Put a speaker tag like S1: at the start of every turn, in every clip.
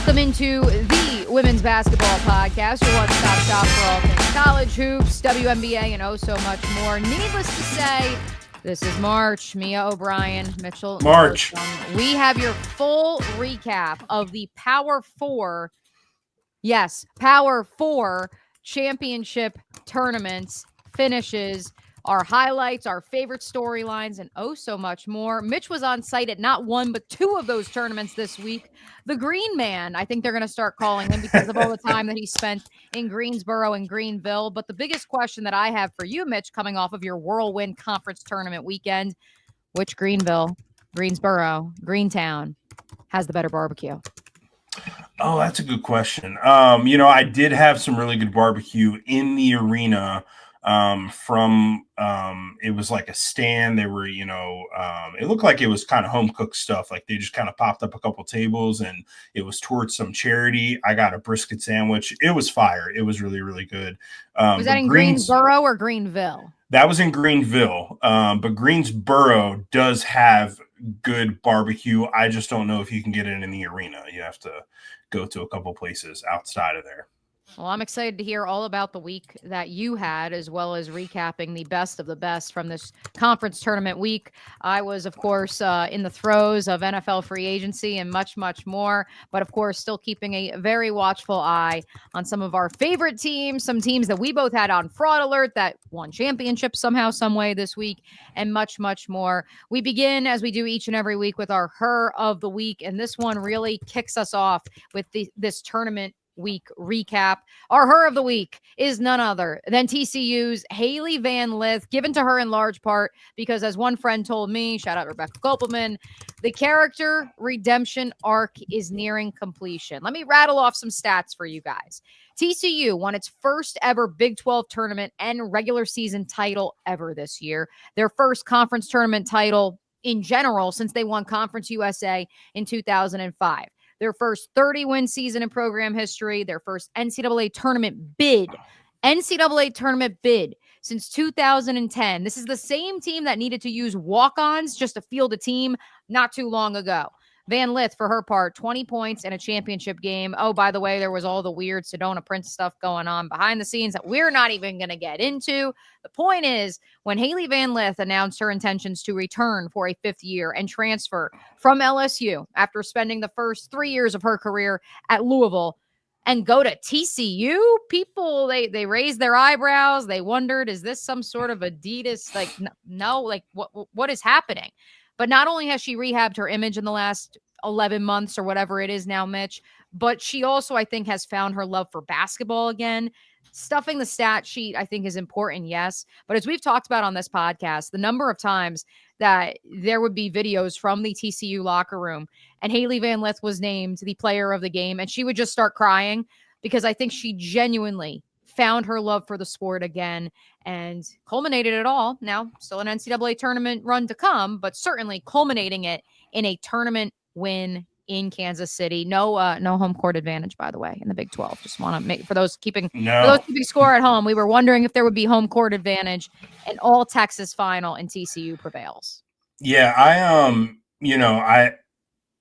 S1: Welcome into the Women's Basketball Podcast, your one-stop shop for all things college hoops, WNBA, and oh so much more. Needless to say, this is March. Mia O'Brien, Mitchell.
S2: March.
S1: We have your full recap of the Power Four. Yes, Power Four championship tournaments, finishes, our highlights, our favorite storylines, and oh so much more. Mitch was on site at not one, but two of those tournaments this week. The Green Man, I think they're going to start calling him because of all the time that he spent in Greensboro and Greenville. But the biggest question that I have for you, Mitch, coming off of your whirlwind conference tournament weekend, which Greenville, Greensboro, Greentown has the better barbecue?
S2: Oh, that's a good question. I did have some really good barbecue in the arena. It was like a stand. They were, it looked like it was kind of home cooked stuff. Like they just kind of popped up a couple tables and it was towards some charity. I got a brisket sandwich. It was fire. It was really, really good.
S1: Was that in Greensboro or Greenville?
S2: That was in Greenville. But Greensboro does have good barbecue. I just don't know if you can get it in the arena. You have to go to a couple places outside of there.
S1: Well, I'm excited to hear all about the week that you had, as well as recapping the best of the best from this conference tournament week. I was, of course, in the throes of NFL free agency and much, much more. But, of course, still keeping a very watchful eye on some of our favorite teams, some teams that we both had on fraud alert that won championships somehow, some way this week, and much, much more. We begin, as we do each and every week, with our Her of the Week. And this one really kicks us off with this tournament week recap. Our Her of the Week is none other than TCU's Hailey Van Lith, given to her in large part because, as one friend told me, shout out Rebecca Kopelman, the character redemption arc is nearing completion. Let me rattle off some stats for you guys. TCU won its first ever Big 12 tournament and regular season title ever this year. Their first conference tournament title in general since they won Conference USA in 2005. Their first 30-win season in program history, their first NCAA tournament bid since 2010. This is the same team that needed to use walk-ons just to field a team not too long ago. Van Lith, for her part, 20 points in a championship game. Oh, by the way, there was all the weird Sedona Prince stuff going on behind the scenes that we're not even going to get into. The point is, when Hailey Van Lith announced her intentions to return for a fifth year and transfer from LSU after spending the first 3 years of her career at Louisville and go to TCU, people, they raised their eyebrows. They wondered, is this some sort of Adidas? Like, no, like what is happening? But not only has she rehabbed her image in the last 11 months or whatever it is now, Mitch, but she also, I think, has found her love for basketball again. Stuffing the stat sheet, I think, is important, yes. But as we've talked about on this podcast, the number of times that there would be videos from the TCU locker room and Hailey Van Lith was named the player of the game and she would just start crying because I think she genuinely found her love for the sport again and culminated it all. Now, still an NCAA tournament run to come, but certainly culminating it in a tournament win in Kansas City. No home court advantage, by the way, in the Big 12. Just want to make for those keeping score at home. We were wondering if there would be home court advantage, an all Texas final, and TCU prevails.
S2: Yeah, I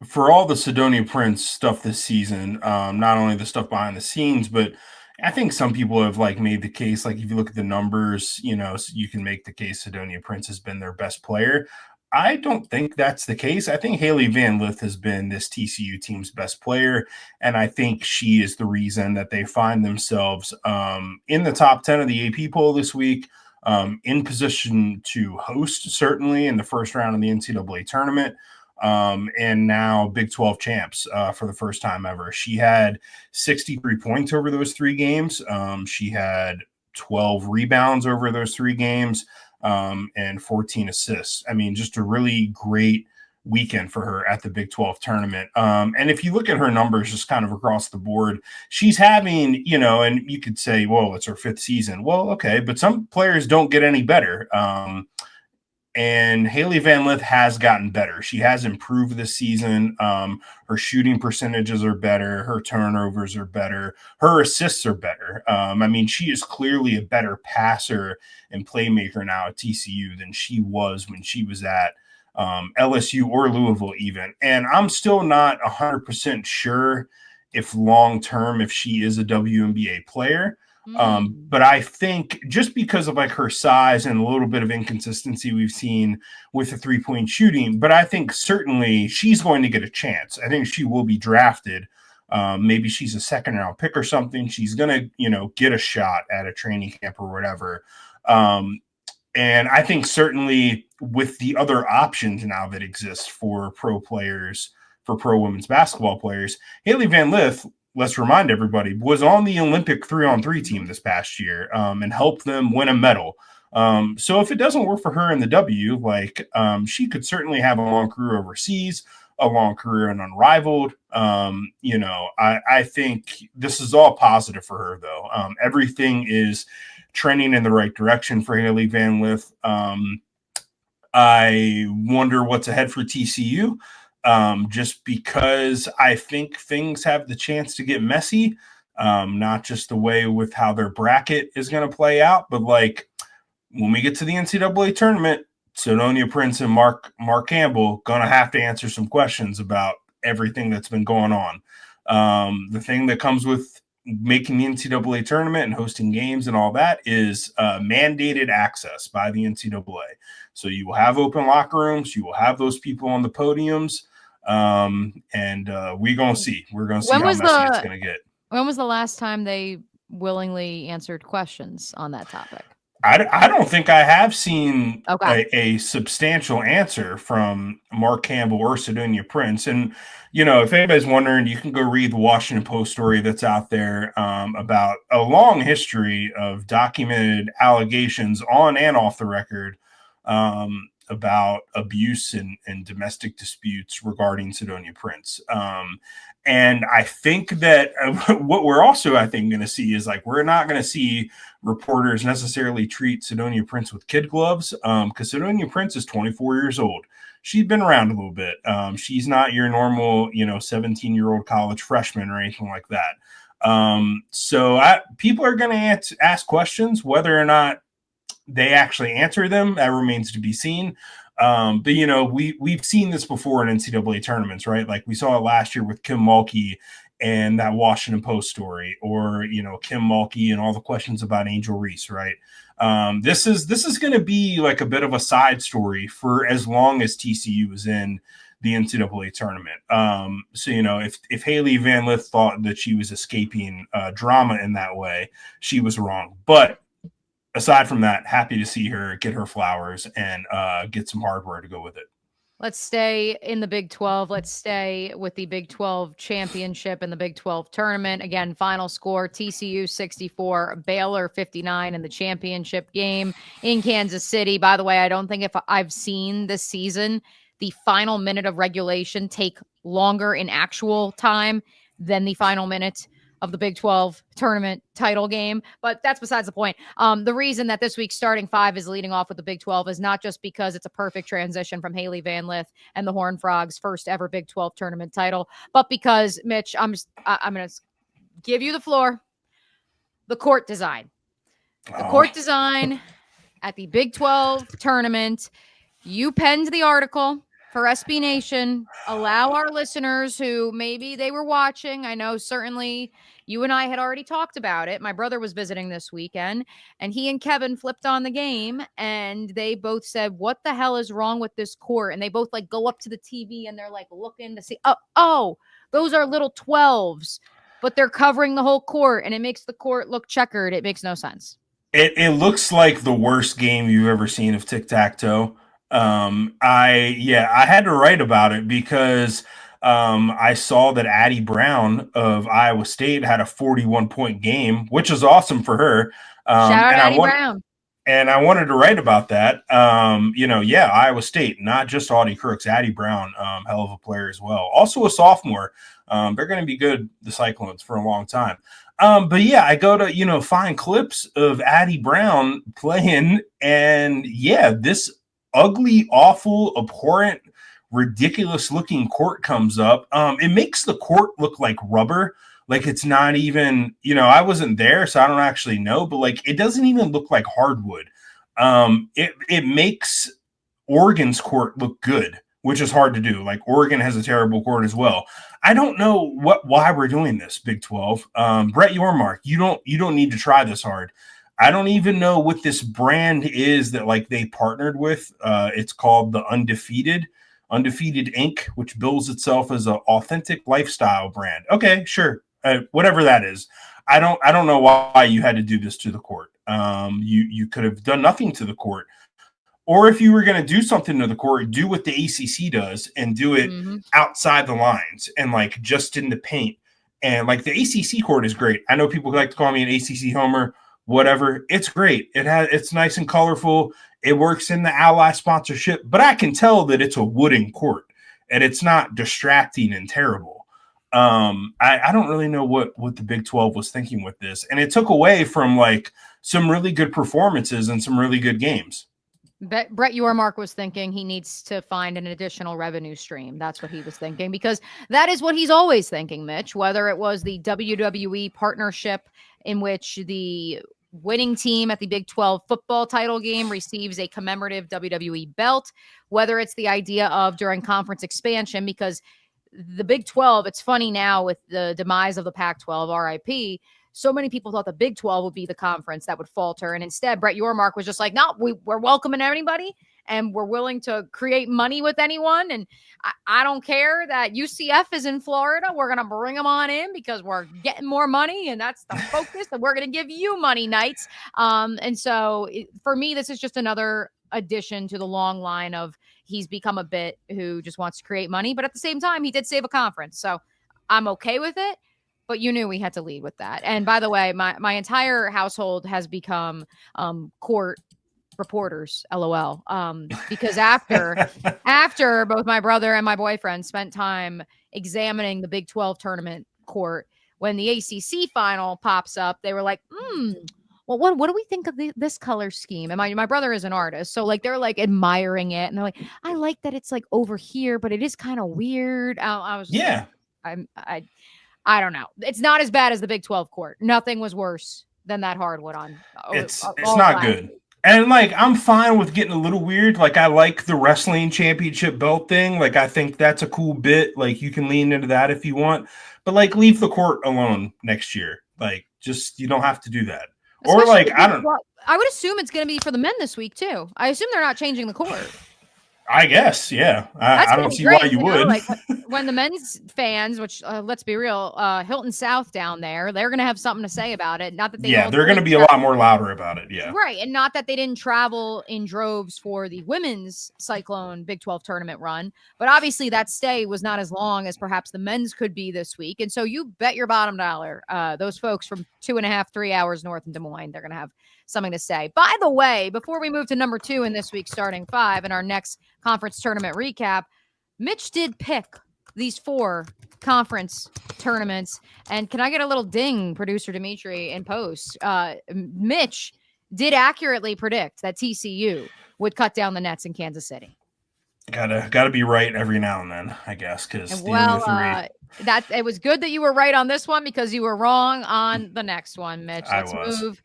S2: for all the Sedona Prince stuff this season, not only the stuff behind the scenes, but I think some people have made the case, if you look at the numbers, you can make the case Sedona Prince has been their best player. I don't think that's the case. I think Hailey Van Lith has been this TCU team's best player, and I think she is the reason that they find themselves in the top 10 of the AP poll this week, in position to host, certainly, in the first round of the NCAA tournament. And now Big 12 champs for the first time ever. She had 63 points over those 3 games. She had 12 rebounds over those 3 games and 14 assists. I mean, just a really great weekend for her at the Big 12 tournament. And if you look at her numbers just kind of across the board, she's having, and you could say, well, it's her 5th season. Well, okay, but some players don't get any better. And Hailey Van Lith has gotten better. She has improved this season. Her shooting percentages are better. Her turnovers are better. Her assists are better. She is clearly a better passer and playmaker now at TCU than she was when she was at LSU or Louisville even. And I'm still not 100% sure if long term, if she is a WNBA player.
S1: Mm.
S2: But I think just because of like her size and a little bit of inconsistency we've seen with the 3-point shooting, but I think certainly she's going to get a chance. I think she will be drafted. Maybe she's a second round pick or something. She's going to, get a shot at a training camp or whatever. And I think certainly with the other options now that exist for pro players, for pro women's basketball players, Hailey Van Lith, let's remind everybody, was on the Olympic 3-on-3 team this past year and helped them win a medal. So if it doesn't work for her in the W, she could certainly have a long career overseas, a long career in Unrivaled. I think this is all positive for her, though. Everything is trending in the right direction for Hailey Van Lith. I wonder what's ahead for TCU. Just because I think things have the chance to get messy, not just the way with how their bracket is going to play out, but like when we get to the NCAA tournament, Sidonia Prince and Mark Campbell going to have to answer some questions about everything that's been going on. The thing that comes with making the NCAA tournament and hosting games and all that is mandated access by the NCAA. So you will have open locker rooms, you will have those people on the podiums. We're going to see. We're going to see how messy it's going to get.
S1: When was the last time they willingly answered questions on that topic?
S2: I don't think I have seen a substantial answer from Mark Campbell or Sidonia Prince. And, if anybody's wondering, you can go read the Washington Post story that's out there about a long history of documented allegations on and off the record about abuse and domestic disputes regarding Sidonia Prince. And I think that what we're also, I think, going to see is we're not going to see reporters necessarily treat Sidonia Prince with kid gloves because Sidonia Prince is 24 years old. She's been around a little bit. She's not your normal, 17-year-old college freshman or anything like that. So people are going to ask questions. Whether or not they actually answer them, that remains to be seen. But we've seen this before in NCAA tournaments, right? Like we saw it last year with Kim Mulkey and that Washington Post story, or Kim Mulkey and all the questions about Angel Reese, right? This is going to be like a bit of a side story for as long as TCU is in the NCAA tournament. So if Hailey Van Lith thought that she was escaping drama in that way, she was wrong. But aside from that, happy to see her get her flowers and get some hardware to go with it.
S1: Let's stay in the Big 12. Let's stay with the Big 12 championship and the Big 12 tournament. Again, final score, TCU 64, Baylor 59 in the championship game in Kansas City. By the way, I don't think if I've seen this season the final minute of regulation take longer in actual time than the final minute of the Big 12 tournament title game. But that's besides the point. The reason that this week's starting five is leading off with the Big 12 is not just because it's a perfect transition from Hailey Van Lith and the Horned Frogs' first ever Big 12 tournament title, but because, Mitch, I'm going to give you the floor. The court design. The court design at the Big 12 tournament. You penned the article for SB Nation. Allow our listeners who maybe they were watching. I know certainly you and I had already talked about it. My brother was visiting this weekend, and he and Kevin flipped on the game, and they both said, "What the hell is wrong with this court?" And they both go up to the TV and they're looking to see, oh, those are little 12s, but they're covering the whole court, and it makes the court look checkered. It makes no sense.
S2: It looks like the worst game you've ever seen of tic-tac-toe. I had to write about it because I saw that Addie Brown of Iowa State had a 41-point game, which is awesome for her.
S1: Shout out Addie Brown.
S2: And I wanted to write about that. Iowa State, not just Audie Crooks, Addie Brown, hell of a player as well. Also a sophomore. They're going to be good, the Cyclones, for a long time. I go to, find clips of Addie Brown playing, and this ugly, awful, abhorrent, ridiculous looking court comes up. It makes the court look like rubber. Like it's not even, I wasn't there, so I don't actually know, but it doesn't even look like hardwood. It makes Oregon's court look good which is hard to do. Like Oregon has a terrible court as well. I don't know why we're doing this, Big 12. Brett Yormark, you don't need to try this hard. I don't even know what this brand is that like they partnered with. It's called the Undefeated Inc., which bills itself as an authentic lifestyle brand. Okay, sure, whatever that is. I don't know why you had to do this to the court. You could have done nothing to the court. Or if you were going to do something to the court, do what the ACC does and do it outside the lines and like just in the paint. And like the ACC court is great. I know people like to call me an ACC homer, whatever. It's great. It's nice and colorful. It works in the Ally sponsorship, but I can tell that it's a wooden court and it's not distracting and terrible. I don't really know what the Big 12 was thinking with this. And it took away from like some really good performances and some really good games.
S1: Brett Yormark was thinking he needs to find an additional revenue stream. That's what he was thinking, because that is what he's always thinking, Mitch, whether it was the WWE partnership in which the winning team at the Big 12 football title game receives a commemorative WWE belt, whether it's the idea of during conference expansion, because the Big 12, it's funny now with the demise of the Pac-12, RIP, so many people thought the Big 12 would be the conference that would falter. And instead, Brett Yormark was just like, no, we're welcoming anybody and we're willing to create money with anyone. And I don't care that UCF is in Florida. We're going to bring them on in because we're getting more money and that's the focus. And we're going to give you money nights. And so for me, this is just another addition to the long line of he's become a bit who just wants to create money. But at the same time, he did save a conference. So I'm okay with it. But you knew we had to lead with that. And by the way, my entire household has become court reporters, LOL. Because after both my brother and my boyfriend spent time examining the Big 12 tournament court, when the ACC final pops up, they were like, well, what do we think of this color scheme? And my brother is an artist, so like they're like admiring it, and they're like, I like that it's like over here, but it is kind of weird. I was I don't know. It's not as bad as the Big 12 court. Nothing was worse than that hardwood on.
S2: It's not good. And like, I'm fine with getting a little weird. Like, I like the wrestling championship belt thing. Like, I think that's a cool bit. Like, you can lean into that if you want. But like, leave the court alone next year. Like, just, you don't have to do that. Especially or like, I don't know.
S1: I would assume it's going to be for the men this week too. I assume they're not changing the court.
S2: I guess, yeah. I don't see why you would.
S1: Like when the men's fans, which let's be real, Hilton South down there, they're going to have something to say about it. Not that they
S2: they're going to be a lot more louder about it. Yeah,
S1: right, and not that they didn't travel in droves for the women's Cyclone Big 12 tournament run, but obviously that stay was not as long as perhaps the men's could be this week. And so you bet your bottom dollar, those folks from 2.5, 3 hours north in Des Moines, they're going to have something to say. By the way, before we move to number 2 in this week's starting 5 and our next conference tournament recap, Mitch did pick these 4 conference tournaments. And can I get a little ding, producer Dimitri, in post? Mitch did accurately predict that TCU would cut down the Nets in Kansas City.
S2: Gotta be right every now and then, I guess. Because
S1: that it was good that you were right on this one because you were wrong on the next one, Mitch. Let's move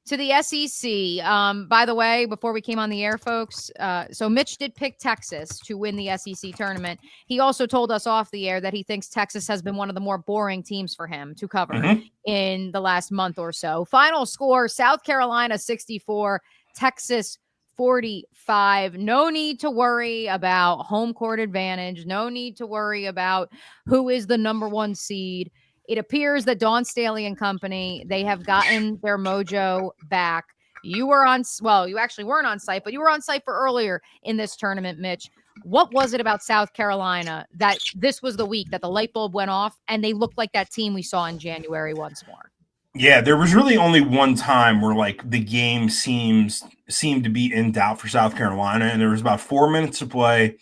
S1: to the SEC. By the way, before we came on the air, folks, so Mitch did pick Texas to win the SEC tournament. He also told us off the air that he thinks Texas has been one of the more boring teams for him to cover in the last month or so. Final score, South Carolina 64, Texas 45. No need to worry about home court advantage. No need to worry about who is the number 1 seed. It appears that Dawn Staley and company, they have gotten their mojo back. You actually weren't on site, but you were on site for earlier in this tournament, Mitch. What was it about South Carolina that this was the week that the light bulb went off and they looked like that team we saw in January once more?
S2: Yeah, there was really only one time where like the game seemed to be in doubt for South Carolina, and there was about 4 minutes to play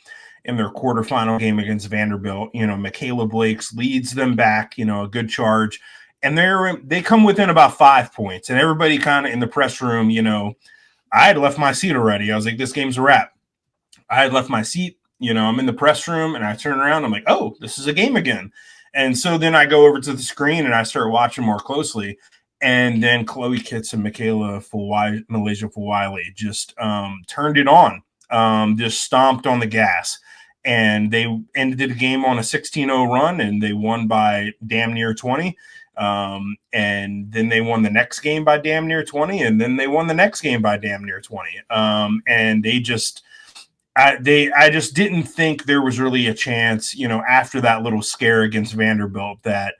S2: in their quarterfinal game against Vanderbilt. Michaela Blakes leads them back, a good charge. And they come within about 5 points. And everybody kind of in the press room, I had left my seat already. I was like, this game's a wrap. I had left my seat. I'm in the press room and I turn around. I'm like, oh, this is a game again. And so then I go over to the screen and I start watching more closely. And then ChloeKitts and Malaysia Fulwiley just turned it on, just stomped on the gas. and they ended the game on a 16-0 run, and they won by damn near 20. And then they won the next game by damn near 20, and then they won the next game by damn near 20. And they just I just didn't think there was really a chance, after that little scare against Vanderbilt, that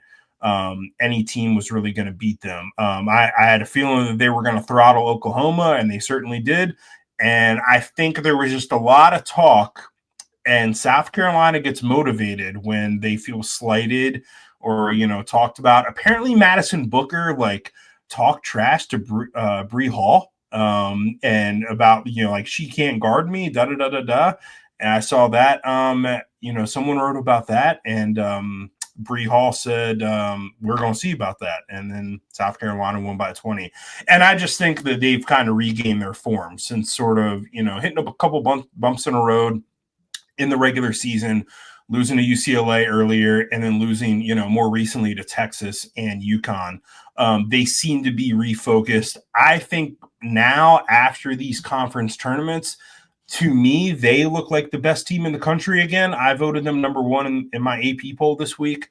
S2: any team was really going to beat them. I had a feeling that they were going to throttle Oklahoma, and they certainly did. And I think there was just a lot of talk, and South Carolina gets motivated when they feel slighted or, talked about. Apparently Madison Booker, talked trash to Bree Hall, and about, she can't guard me, da-da-da-da-da. And I saw that, someone wrote about that, and Bree Hall said, we're going to see about that. And then South Carolina won by 20. And I just think that they've kind of regained their form since sort of, hitting up a couple bumps in the road in the regular season, losing to UCLA earlier, and then losing, more recently to Texas and UConn. They seem to be refocused. I think now, after these conference tournaments, to me, they look like the best team in the country again. I voted them number one in my AP poll this week.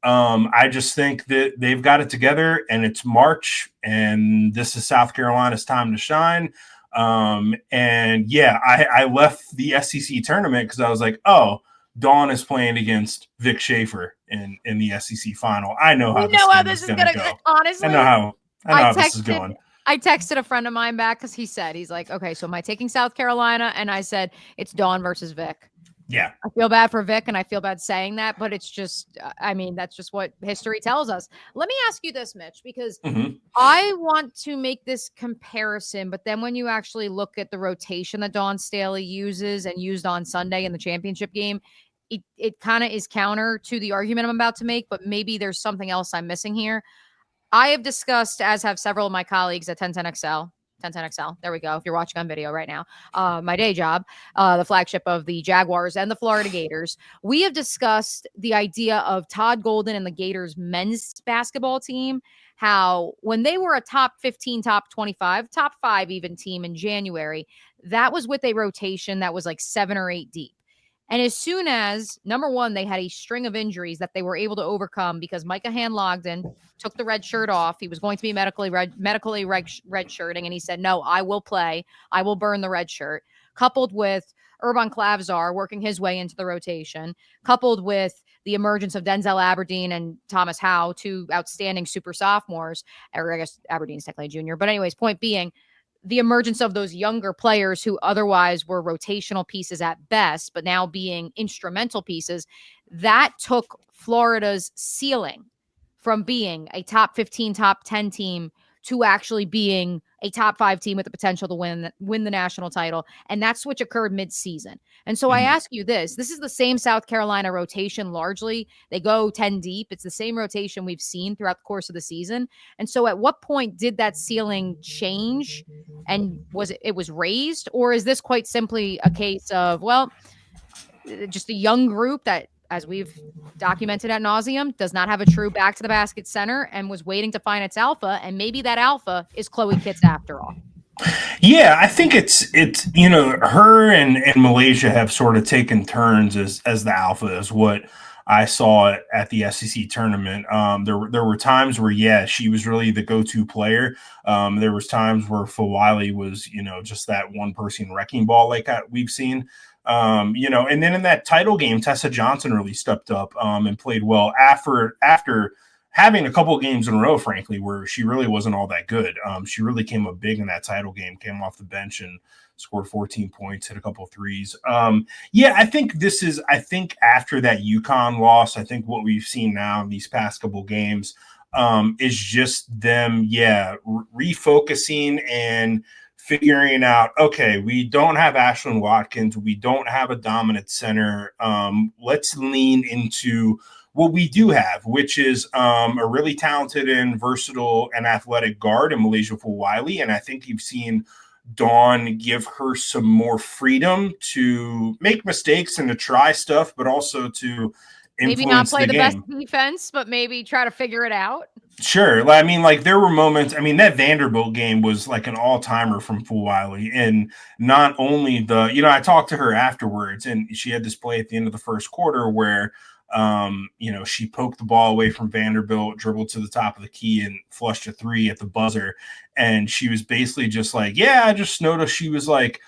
S2: I just think that they've got it together, and it's March, and this is South Carolina's time to shine. And yeah, I left the SEC tournament because I was like, oh, Dawn is playing against Vic Schaefer in the SEC final. I know how this is going to go.
S1: Honestly,
S2: I know how this is going.
S1: I texted a friend of mine back because he's like, okay, so am I taking South Carolina? And I said, it's Dawn versus Vic.
S2: Yeah.
S1: I feel bad for Vic, and I feel bad saying that, but it's just, that's just what history tells us. Let me ask you this, Mitch, because I want to make this comparison, but then when you actually look at the rotation that Dawn Staley uses and used on Sunday in the championship game, it kind of is counter to the argument I'm about to make, but maybe there's something else I'm missing here. I have discussed, as have several of my colleagues at 1010XL. There we go. If you're watching on video right now, my day job, the flagship of the Jaguars and the Florida Gators, we have discussed the idea of Todd Golden and the Gators men's basketball team, how when they were a top 15, top 25, top 5 even team in January, that was with a rotation that was like 7 or 8 deep. And as soon as, number one, they had a string of injuries that they were able to overcome because Micah Hand-Logden took the red shirt off. He was going to be medically red shirting, and he said, no, I will play. I will burn the red shirt. Coupled with Urban Clavzar working his way into the rotation, coupled with the emergence of Denzel Aberdeen and Thomas Howe, 2 outstanding super sophomores, or I guess Aberdeen's technically a junior. But anyways, point being, the emergence of those younger players who otherwise were rotational pieces at best, but now being instrumental pieces, that took Florida's ceiling from being a top 15, top 10 team to actually being a top 5 team with the potential to win the national title. And that switch occurred mid-season. And so I ask you this is the same South Carolina rotation largely. They go 10 deep. It's the same rotation we've seen throughout the course of the season. And so at what point did that ceiling change, and was it was raised? Or is this quite simply a case of, well, just a young group that, as we've documented ad nauseum, does not have a true back to the basket center and was waiting to find its alpha. And maybe that alpha is ChloeKitts after all.
S2: Yeah, I think it's her and Malaysia have sort of taken turns as the alpha, is what I saw at the SEC tournament. There were times where, she was really the go-to player. There was times where Fawali was, just that one person wrecking ball like we've seen. And then in that title game, Tessa Johnson really stepped up and played well after having a couple of games in a row, frankly, where she really wasn't all that good. She really came up big in that title game, came off the bench and scored 14 points, hit a couple of threes. I think after that UConn loss, I think what we've seen now in these past couple of games is just them, refocusing and figuring out, okay, we don't have Ashlyn Watkins. We don't have a dominant center. Let's lean into what we do have, which is a really talented and versatile and athletic guard in Malaysia Fawali. And I think you've seen Dawn give her some more freedom to make mistakes and to try stuff, but also to
S1: maybe not
S2: influence
S1: play
S2: the
S1: the best
S2: game.
S1: defense, but maybe try to figure it out.
S2: Sure. I mean, like there were moments. I mean, that Vanderbilt game was like an all-timer from Fulwiley, and not only I talked to her afterwards, and she had this play at the end of the first quarter where, she poked the ball away from Vanderbilt, dribbled to the top of the key, and flushed a three at the buzzer, and she was basically just like, "Yeah, I just noticed she was like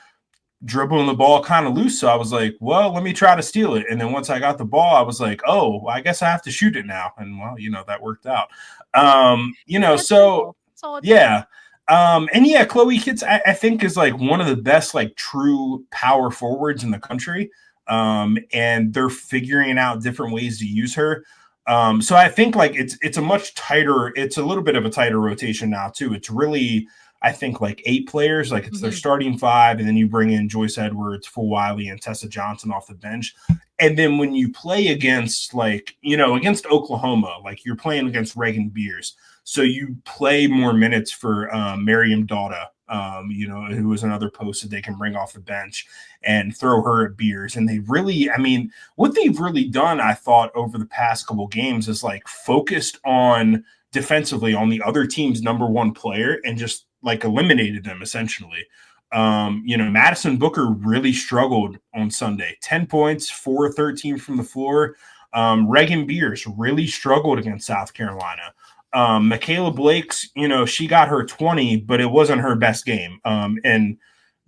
S2: dribbling the ball kind of loose. So I was like, well, let me try to steal it." And then once I got the ball, I was like, oh, well, I guess I have to shoot it now. And well, that worked out.
S1: That's
S2: So
S1: simple. That's all it takes.
S2: yeah. And yeah, ChloeKitts, I think is like one of the best, like true power forwards in the country. And they're figuring out different ways to use her. So I think like it's a much tighter, it's a little bit of a tighter rotation now too. It's really, I think like 8 players, like it's their starting 5, and then you bring in Joyce Edwards, Fulwiley, and Tessa Johnson off the bench. And then when you play against against Oklahoma, like you're playing against Reagan Beers, so you play more minutes for Miriam Dauda, who is another post that they can bring off the bench and throw her at Beers. And they really, I mean, what they've really done, I thought, over the past couple games is like focused on defensively on the other team's number 1 player and just like eliminated them essentially. Madison Booker really struggled on Sunday. 10 points, 4-13 from the floor. Reagan Beers really struggled against South Carolina. Michaela Blake's, she got her 20, but it wasn't her best game. And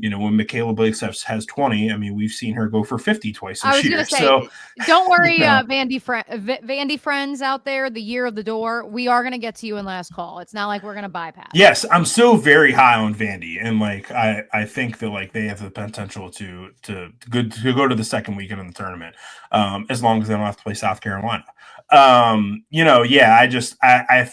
S2: when Michaela Blake has 20, I mean, we've seen her go for 50 twice this year.
S1: Say,
S2: so
S1: don't worry, Vandy friends out there, the year of the door, we are going to get to you in last call. It's not like we're going to bypass.
S2: Yes, I'm still very high on Vandy. And like, I think that like they have the potential to go to the second weekend in the tournament, as long as they don't have to play South Carolina. I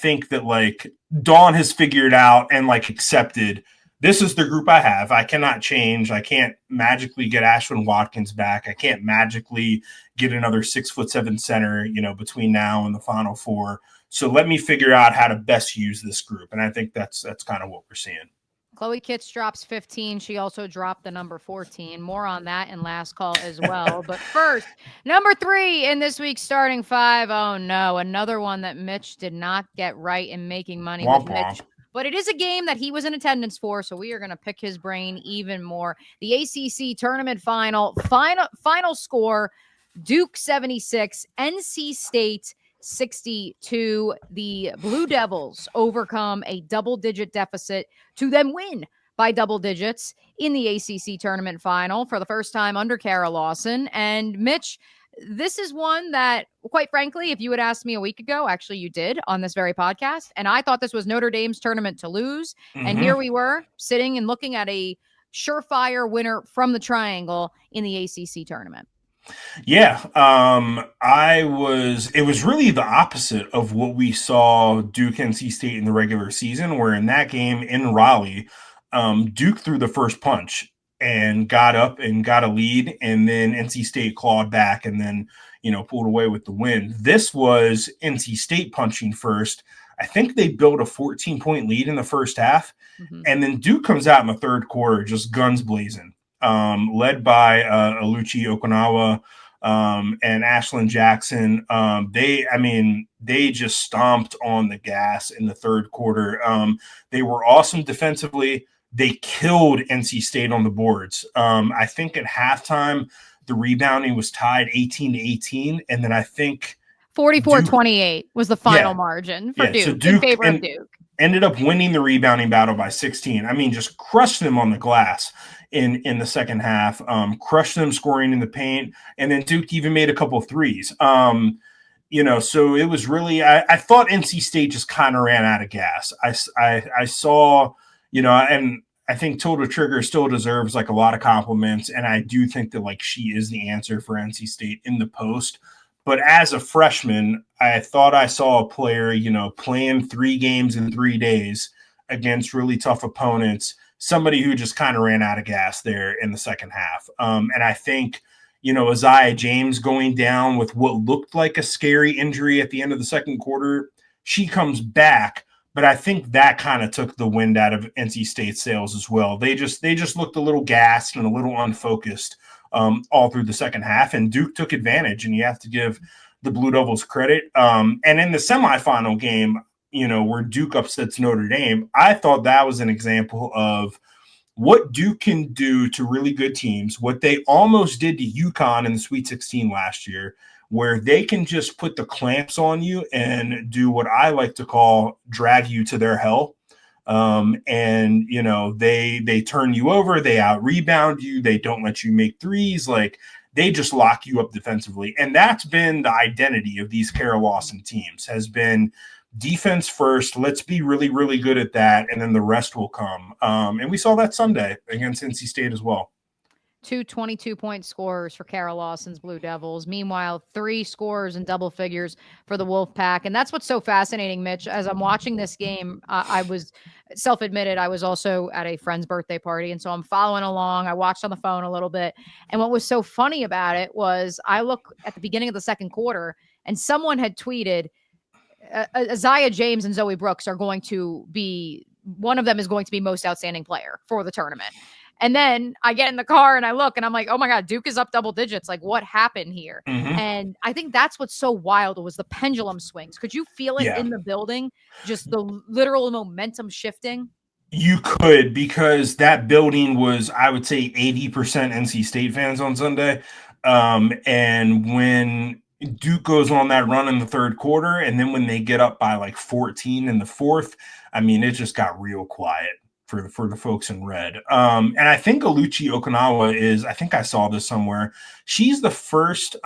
S2: think that like Dawn has figured out and like accepted, this is the group I have. I cannot change. I can't magically get Ashwin Watkins back. I can't magically get another 6'7" center, between now and the Final Four. So let me figure out how to best use this group. And I think that's kind of what we're seeing.
S1: ChloeKitts drops 15. She also dropped the number 14. More on that in last call as well. But first, number 3 in this week's starting 5. Oh no, another one that Mitch did not get right in making money with Mitch. But it is a game that he was in attendance for, so we are going to pick his brain even more. The ACC tournament final score, Duke 76, NC State 62. The Blue Devils overcome a double-digit deficit to then win by double digits in the ACC tournament final for the first time under Kara Lawson. And Mitch, this is one that, quite frankly, if you had asked me a week ago, actually you did on this very podcast, and I thought this was Notre Dame's tournament to lose. And here we were sitting and looking at a surefire winner from the triangle in the ACC tournament.
S2: Yeah, it was really the opposite of what we saw Duke NC State in the regular season, where in that game in Raleigh, Duke threw the first punch and got up and got a lead, and then NC State clawed back and then, pulled away with the win. This was NC State punching first. I think they built a 14-point lead in the first half, and then Duke comes out in the third quarter just guns blazing, led by Aluchi Okinawa and Ashlyn Jackson. They just stomped on the gas in the third quarter. They were awesome defensively. They killed NC State on the boards. I think at halftime, the rebounding was tied 18-18. And then I think
S1: 44-28 was the final margin for Duke, so Duke in favor of Duke.
S2: Ended up winning the rebounding battle by 16. I mean, just crushed them on the glass in the second half, crushed them scoring in the paint. And then Duke even made a couple of threes. So it was really, I thought NC State just kind of ran out of gas. I saw, and I think Tilda Trigger still deserves like a lot of compliments. And I do think that like she is the answer for NC State in the post. But as a freshman, I thought I saw a player, playing 3 games in 3 days against really tough opponents, somebody who just kind of ran out of gas there in the second half. And I think, Isaiah James going down with what looked like a scary injury at the end of the second quarter, she comes back. But I think that kind of took the wind out of NC State's sails as well. They just looked a little gassed and a little unfocused all through the second half, and Duke took advantage. And you have to give the Blue Devils credit. And in the semifinal game, where Duke upsets Notre Dame, I thought that was an example of what Duke can do to really good teams, what they almost did to UConn in the Sweet 16 last year, where they can just put the clamps on you and do what I like to call drag you to their hell. And they turn you over, they out rebound you, they don't let you make threes, like they just lock you up defensively. And that's been the identity of these Kara Lawson teams, has been defense first. Let's be really, really good at that, and then the rest will come. And we saw that Sunday against NC State as well.
S1: 2 22-point scorers for Kara Lawson's Blue Devils. Meanwhile, 3 scores in double figures for the Wolfpack. And that's what's so fascinating, Mitch. As I'm watching this game, I was self-admitted, I was also at a friend's birthday party. And so I'm following along. I watched on the phone a little bit. And what was so funny about it was I look at the beginning of the second quarter, and someone had tweeted, Isaiah James and Zoe Brooks are going to be, one of them is going to be most outstanding player for the tournament. And then I get in the car and I look and I'm like, oh my God, Duke is up double digits. Like, what happened here?
S2: Mm-hmm.
S1: And I think that's what's so wild was the pendulum swings. Could you feel it in the building? Just the literal momentum shifting?
S2: You could, because that building was, I would say, 80% NC State fans on Sunday. And when Duke goes on that run in the third quarter, and then when they get up by like 14 in the fourth, I mean, it just got real quiet for the folks in red. And I think Aluchi Okinawa is, I think I saw this somewhere, she's the first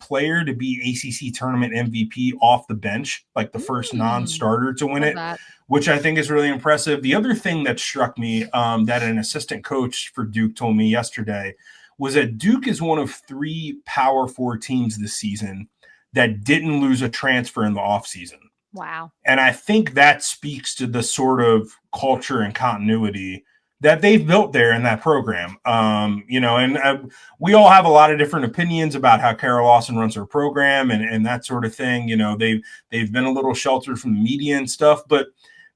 S2: player to be ACC tournament MVP off the bench, like the first non-starter to win it, which I think is really impressive. The other thing that struck me that an assistant coach for Duke told me yesterday was that Duke is one of 3 Power 4 teams this season that didn't lose a transfer in the offseason.
S1: Wow.
S2: And I think that speaks to the sort of culture and continuity that they've built there in that program. We all have a lot of different opinions about how Kara Lawson runs her program and that sort of thing. They've been a little sheltered from the media and stuff, but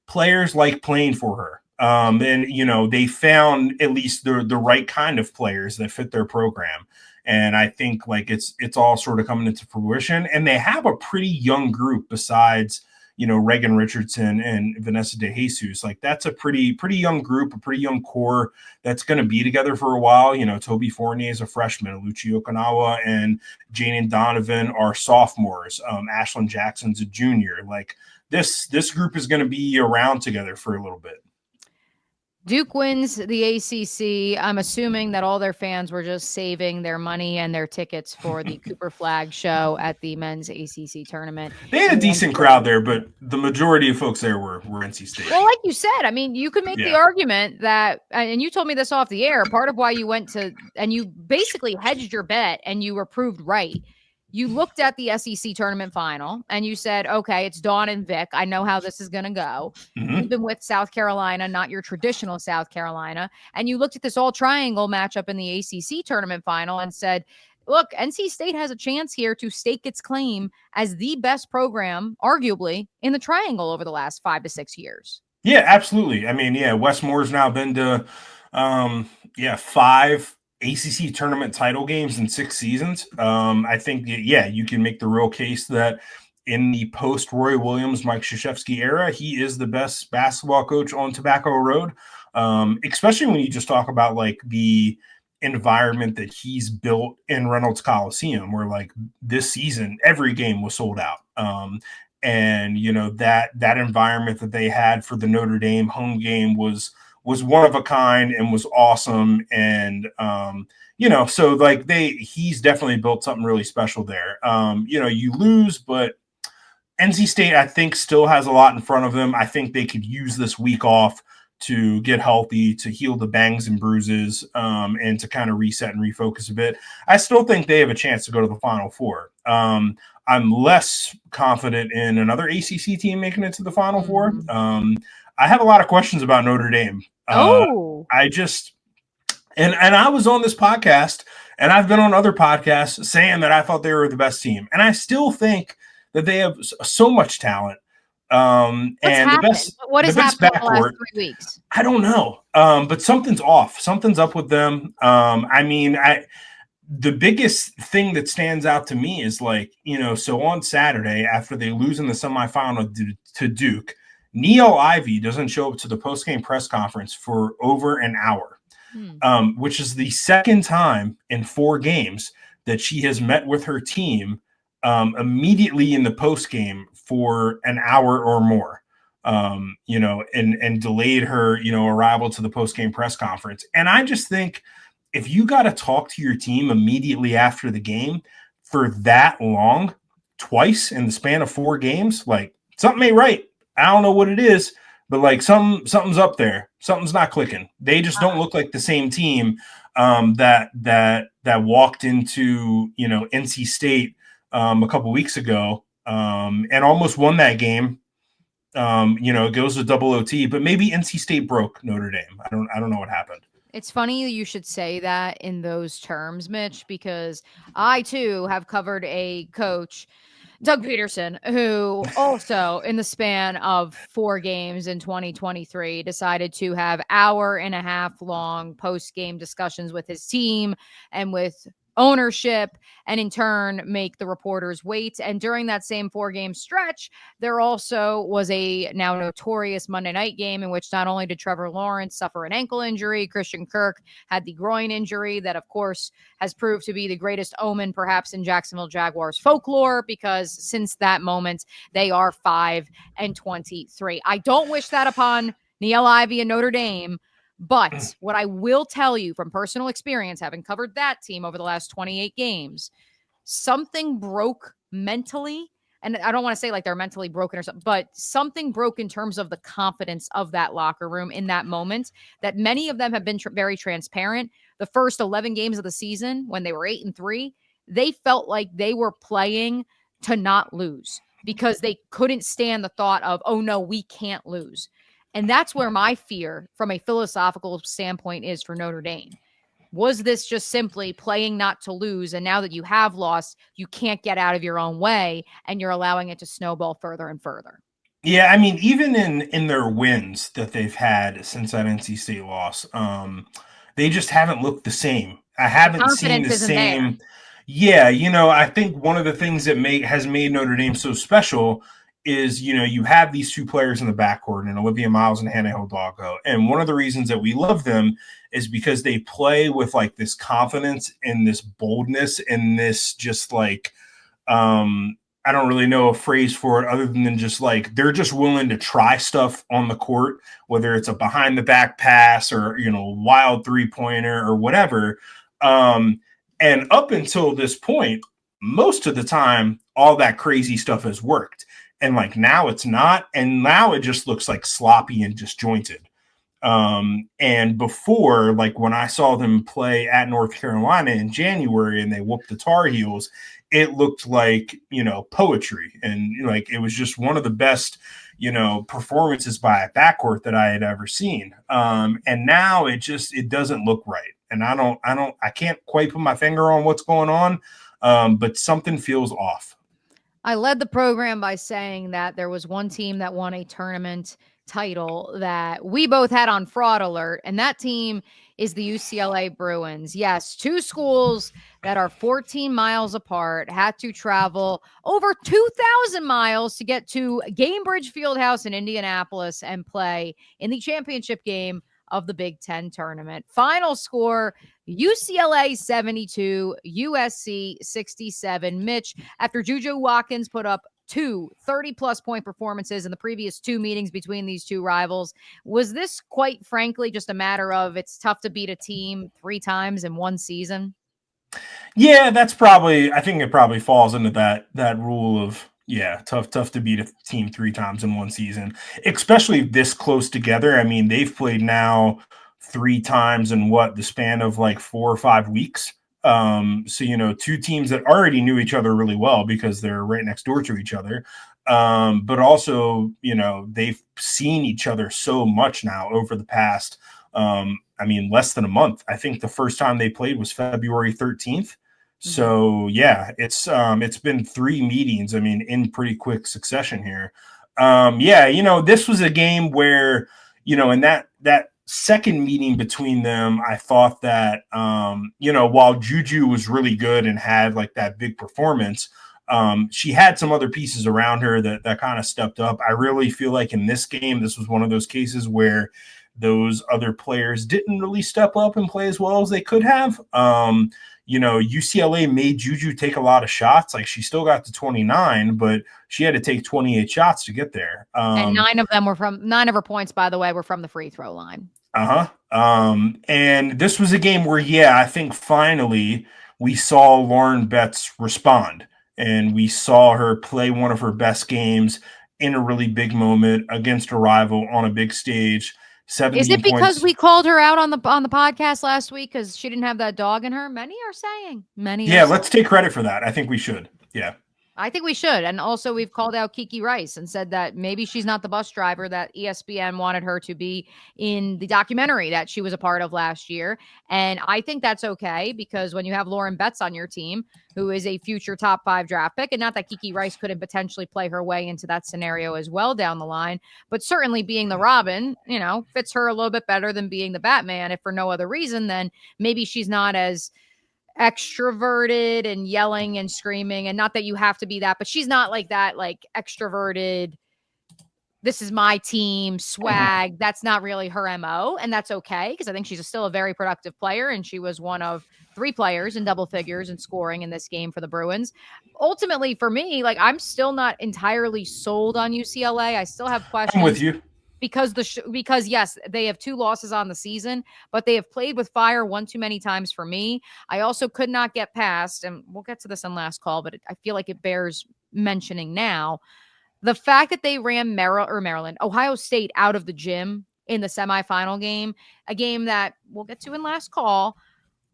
S2: players like playing for her. They found at least the right kind of players that fit their program. And I think like it's all sort of coming into fruition, and they have a pretty young group besides, Reagan Richardson and Vanessa De Jesus. Like that's a pretty young group, a pretty young core that's going to be together for a while. Toby Fournier is a freshman, Aluchi Okinawa and Jaden Donovan are sophomores. Ashlyn Jackson's a junior. Like this group is going to be around together for a little bit.
S1: Duke wins the ACC. I'm assuming that all their fans were just saving their money and their tickets for the Cooper Flag show at the men's ACC tournament.
S2: They had a decent crowd there, but the majority of folks there were NC State.
S1: Well, like you said, I mean, you could make the argument that, and you told me this off the air, part of why you went to, and you basically hedged your bet and you were proved right. You looked at the SEC tournament final and you said, okay, it's Dawn and Vic. I know how this is going to go.
S2: Mm-hmm.
S1: You've been with South Carolina, not your traditional South Carolina. And you looked at this all triangle matchup in the ACC tournament final and said, look, NC State has a chance here to stake its claim as the best program, arguably, in the triangle over the last 5 to 6 years.
S2: Yeah, absolutely. I mean, Wes Moore's now been to, 5 ACC tournament title games in 6 seasons. I think, you can make the real case that in the post Roy Williams, Mike Krzyzewski era, he is the best basketball coach on Tobacco Road. Especially when you just talk about like the environment that he's built in Reynolds Coliseum, where like this season, every game was sold out. And that environment that they had for the Notre Dame home game was one of a kind and was awesome. And, so like he's definitely built something really special there. You lose, but NC State, I think, still has a lot in front of them. I think they could use this week off to get healthy, to heal the bangs and bruises, and to kind of reset and refocus a bit. I still think they have a chance to go to the Final Four. I'm less confident in another ACC team making it to the Final Four. I have a lot of questions about Notre Dame. I just and I was on this podcast and I've been on other podcasts saying that I thought they were the best team, and I still think that they have so much talent.
S1: What has happened in the last 3 weeks?
S2: I don't know, but something's off. Something's up with them. the biggest thing that stands out to me is like, so on Saturday, after they lose in the semifinal to Duke, Niele Ivey doesn't show up to the postgame press conference for over an hour, which is the second time in 4 games that she has met with her team immediately in the postgame for an hour or more, and delayed her, arrival to the postgame press conference. And I just think, if you got to talk to your team immediately after the game for that long, twice in the span of 4 games, like, something ain't right. I don't know what it is, but like something's up there. Something's not clicking. They just don't look like the same team that walked into, NC State a couple weeks ago and almost won that game. It goes to double OT, but maybe NC State broke Notre Dame. I don't know what happened.
S1: It's funny you should say that in those terms, Mitch, because I too have covered a coach, Doug Peterson, who also in the span of 4 games in 2023 decided to have hour-and-a-half long post-game discussions with his team and with ownership, and in turn make the reporters wait. And during that same 4-game stretch, there also was a now notorious Monday night game in which not only did Trevor Lawrence suffer an ankle injury, Christian Kirk had the groin injury that, of course, has proved to be the greatest omen perhaps in Jacksonville Jaguars folklore, because since that moment, they are 5-23. I don't wish that upon Niele Ivey and Notre Dame. But what I will tell you from personal experience, having covered that team over the last 28 games, something broke mentally. And I don't want to say like they're mentally broken or something, but something broke in terms of the confidence of that locker room in that moment, that many of them have been very transparent. The first 11 games of the season, when they were 8-3, they felt like they were playing to not lose because they couldn't stand the thought of, oh no, we can't lose. And that's where my fear from a philosophical standpoint is for Notre Dame. Was this just simply playing not to lose? And now that you have lost, you can't get out of your own way and you're allowing it to snowball further and further.
S2: Yeah, I mean, even in their wins that they've had since that NC State loss, they just haven't looked the same. I haven't seen the same. There. Yeah, I think one of the things that has made Notre Dame so special is, you have these 2 players in the backcourt, and Olivia Miles and Hannah Hidalgo. And one of the reasons that we love them is because they play with like this confidence and this boldness and this just like, I don't really know a phrase for it other than just like, they're just willing to try stuff on the court, whether it's a behind the back pass or, wild 3-pointer or whatever. And up until this point, most of the time, all that crazy stuff has worked. And like now it's not. And now it just looks like sloppy and disjointed. And before, like when I saw them play at North Carolina in January and they whooped the Tar Heels, it looked like, poetry. And like, it was just one of the best, performances by a backcourt that I had ever seen. And now it doesn't look right. And I can't quite put my finger on what's going on. But something feels off.
S1: I led the program by saying that there was one team that won a tournament title that we both had on fraud alert, and that team is the UCLA Bruins. Yes, 2 schools that are 14 miles apart had to travel over 2,000 miles to get to Gainbridge Fieldhouse in Indianapolis and play in the championship game of the Big Ten tournament. Final score, UCLA 72, USC 67. Mitch, after Juju Watkins put up 2 30-plus point performances in the previous 2 meetings between these 2 rivals, was this quite frankly just a matter of it's tough to beat a team 3 times in one season?
S2: Yeah, I think it probably falls into that rule of, yeah, tough to beat a team 3 times in one season, especially this close together. I mean, they've played now 3 times in the span of like 4 or 5 weeks. So, 2 teams that already knew each other really well because they're right next door to each other. But also, they've seen each other so much now over the past, less than a month. I think the first time they played was February 13th. So yeah, it's been 3 meetings, in pretty quick succession here. This was a game where, in that second meeting between them, I thought that, while Juju was really good and had like that big performance, she had some other pieces around her that kind of stepped up. I really feel like in this game, this was one of those cases where those other players didn't really step up and play as well as they could have. UCLA made Juju take a lot of shots. Like she still got to 29, but she had to take 28 shots to get there.
S1: And 9 of her points, by the way, were from the free throw line.
S2: And this was a game where, I think finally we saw Lauren Betts respond, and we saw her play one of her best games in a really big moment against a rival on a big stage.
S1: Is it because we called her out on the podcast last week because she didn't have that dog in her? Many are saying.
S2: Let's take credit for that. I think we should. Yeah.
S1: I think we should. And also we've called out Kiki Rice and said that maybe she's not the bus driver that ESPN wanted her to be in the documentary that she was a part of last year. And I think that's okay because when you have Lauren Betts on your team, who is a future top 5 draft pick, and not that Kiki Rice couldn't potentially play her way into that scenario as well down the line, but certainly being the Robin, fits her a little bit better than being the Batman. If for no other reason, then maybe she's not as extroverted and yelling and screaming, and not that you have to be that, but she's not like that, like extroverted, this is my team swag. That's not really her MO, and that's okay because I think she's still a very productive player, and she was one of 3 players in double figures and scoring in this game for the Bruins. Ultimately, for me, like I'm still not entirely sold on UCLA. I still have questions.
S2: I'm with you.
S1: Because yes, they have 2 losses on the season, but they have played with fire one too many times for me. I also could not get past, and we'll get to this on last call, but I feel like it bears mentioning now, the fact that they ran Ohio State out of the gym in the semifinal game, a game that we'll get to in last call.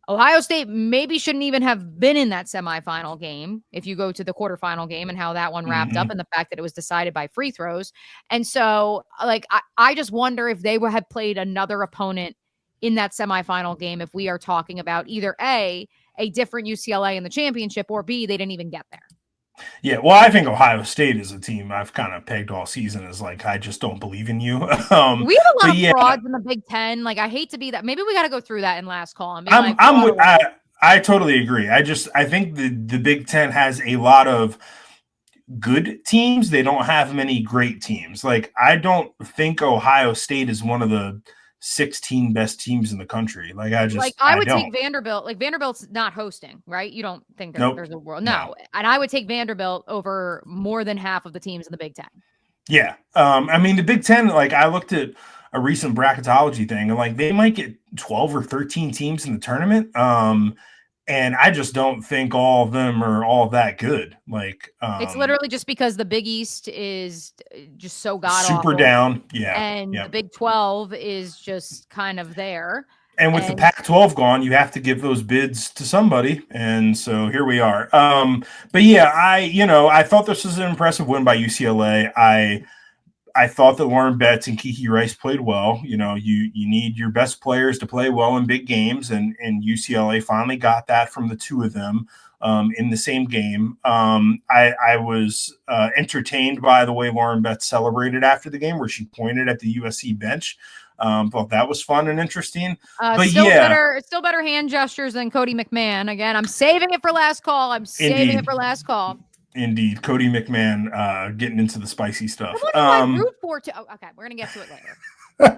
S1: Ohio State maybe shouldn't even have been in that semifinal game if you go to the quarterfinal game and how that one wrapped up and the fact that it was decided by free throws. And so, like, I just wonder if they had played another opponent in that semifinal game, if we are talking about either A different UCLA in the championship, or B, they didn't even get there.
S2: Yeah, well, I think Ohio State is a team I've kind of pegged all season as like, I just don't believe in you.
S1: We have a lot of frauds in the Big Ten. Like, I hate to be that. Maybe we got to go through that in last call.
S2: I totally agree. I think the Big Ten has a lot of good teams. They don't have many great teams. Like, I don't think Ohio State is one of the 16 best teams in the country. Like, I would
S1: take Vanderbilt. Like, Vanderbilt's not hosting, right? You don't think there's a world. No. And I would take Vanderbilt over more than half of the teams in the Big Ten.
S2: Yeah. The Big Ten, like, I looked at a recent bracketology thing, and like they might get 12 or 13 teams in the tournament. And I just don't think all of them are all that good. Like,
S1: it's literally just because the Big East is just so
S2: super down. Yeah.
S1: And the Big 12 is just kind of there.
S2: And with the Pac-12 gone, you have to give those bids to somebody. And so here we are. But yeah, I thought this was an impressive win by UCLA. I thought that Lauren Betts and Kiki Rice played well. You need your best players to play well in big games, and UCLA finally got that from the 2 of them in the same game. I was entertained by the way Lauren Betts celebrated after the game, where she pointed at the USC bench. Thought that was fun and interesting. But
S1: still better hand gestures than Cody McMahon. Again, I'm saving it for last call.
S2: Indeed. Cody McMahon getting into the spicy stuff.
S1: Okay, we're going to get to it later. I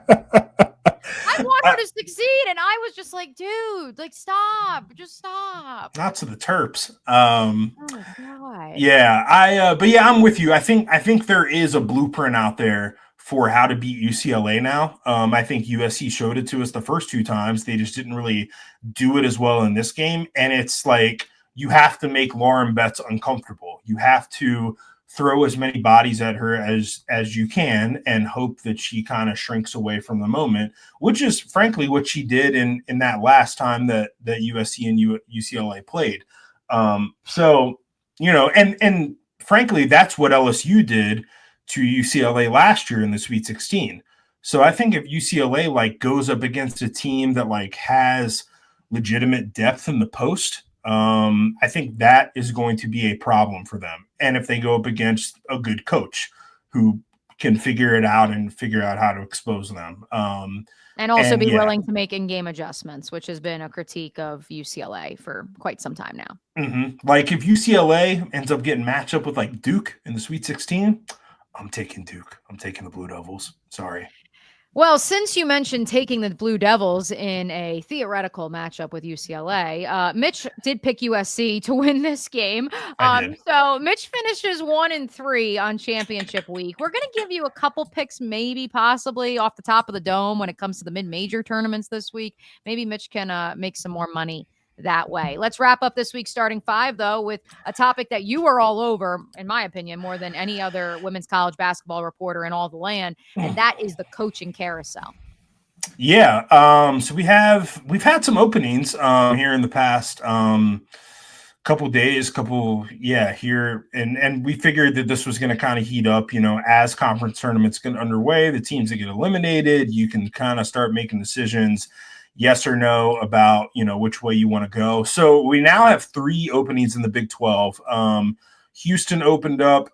S1: want her to succeed, and I was just like, dude, like, stop. Just stop.
S2: Not to the Terps.
S1: Oh, God.
S2: Yeah, I'm with you. I think there is a blueprint out there for how to beat UCLA now. I think USC showed it to us the first 2 times. They just didn't really do it as well in this game. And it's like, you have to make Lauren Betts uncomfortable. You have to throw as many bodies at her as you can and hope that she kind of shrinks away from the moment, which is frankly what she did in that last time that USC and UCLA played. And frankly, that's what LSU did to UCLA last year in the Sweet 16. So I think if UCLA like goes up against a team that like has legitimate depth in the post, I think that is going to be a problem for them. And if they go up against a good coach who can figure it out and figure out how to expose them.
S1: And also be willing to make in-game adjustments, which has been a critique of UCLA for quite some time now.
S2: Like if UCLA ends up getting matched up with like Duke in the Sweet 16, I'm taking Duke. I'm taking the Blue Devils. Sorry.
S1: Well, since you mentioned taking the Blue Devils in a theoretical matchup with UCLA, Mitch did pick USC to win this game. So Mitch finishes 1-3 on championship week. We're going to give you a couple picks, maybe possibly off the top of the dome when it comes to the mid-major tournaments this week. Maybe Mitch can make some more money that way. Let's wrap up this week's starting five, though, with a topic that you are all over, in my opinion, more than any other women's college basketball reporter in all the land, and that is the coaching carousel.
S2: Yeah. So we've had some openings here in the past couple days, here, and we figured that this was going to kind of heat up, as conference tournaments get underway, the teams that get eliminated, you can kind of start making decisions, yes or no, about, which way you want to go. So we now have 3 openings in the Big 12. Houston opened up,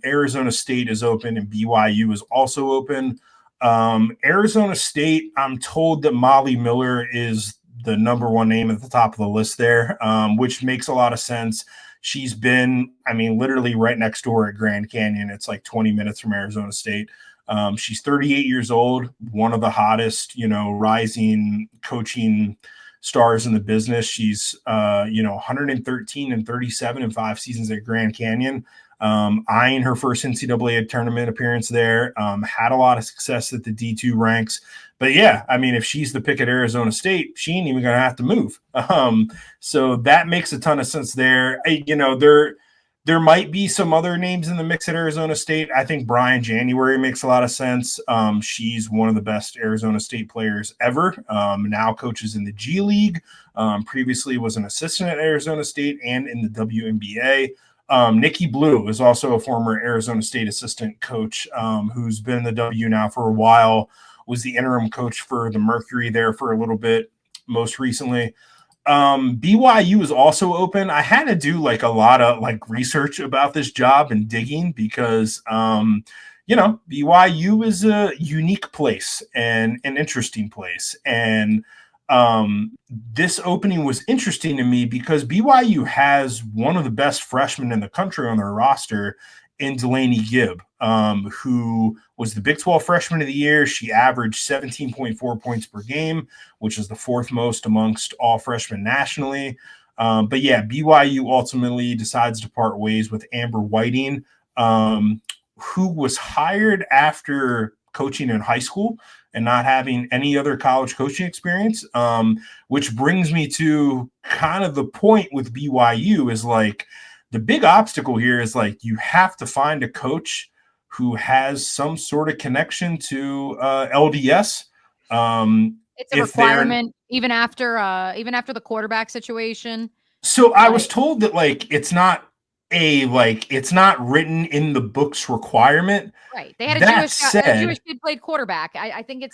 S2: Arizona State is open, and BYU is also open. Arizona State, I'm told that Molly Miller is the number 1 name at the top of the list there, which makes a lot of sense. She's been, literally right next door at Grand Canyon. It's like 20 minutes from Arizona State. She's 38 years old, one of the hottest, rising coaching stars in the business. She's, 113 and 37 in 5 seasons at Grand Canyon. Eyeing her first NCAA tournament appearance there, had a lot of success at the D2 ranks. But yeah, if she's the pick at Arizona State, she ain't even going to have to move. So that makes a ton of sense there. There might be some other names in the mix at Arizona State. I think Brian January makes a lot of sense. She's one of the best Arizona State players ever. Now coaches in the G League. Previously was an assistant at Arizona State and in the WNBA. Nikki Blue is also a former Arizona State assistant coach who's been in the W now for a while, was the interim coach for the Mercury there for a little bit most recently. BYU is also open. I had to do a lot of research about this job and digging because, BYU is a unique place and an interesting place. And this opening was interesting to me because BYU has one of the best freshmen in the country on their roster in Delaney Gibb, who was the Big 12 Freshman of the Year. She averaged 17.4 points per game, which is the 4th most amongst all freshmen nationally. But yeah, BYU ultimately decides to part ways with Amber Whiting, who was hired after coaching in high school and not having any other college coaching experience, which brings me to kind of the point with BYU is the big obstacle here is you have to find a coach who has some sort of connection to LDS.
S1: It's a requirement even after the quarterback situation.
S2: So I was told that it's not it's not written in the books requirement.
S1: Right. They had a Jewish kid played quarterback. I think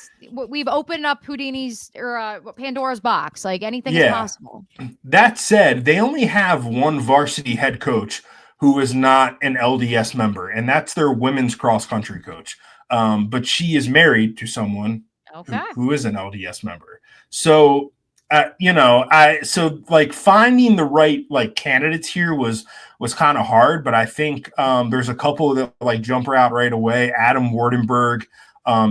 S1: we've opened up Houdini's or Pandora's box. Anything is possible.
S2: That said, they only have one varsity head coach who is not an LDS member, and that's their women's cross country coach. But she is married to someone who is an LDS member. So, finding the right candidates here was kind of hard, but I think there's a couple that jump out right away. Adam Wardenberg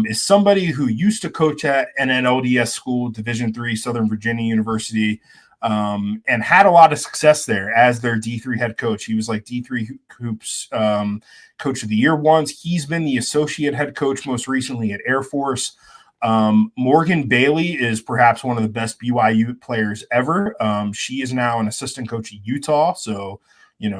S2: is somebody who used to coach at an LDS school, Division III, Southern Virginia University, and had a lot of success there as their D3 head coach. He was D3 Hoops Coach of the Year once. He's been the associate head coach most recently at Air Force. Morgan Bailey is perhaps one of the best BYU players ever. She is now an assistant coach at Utah. So,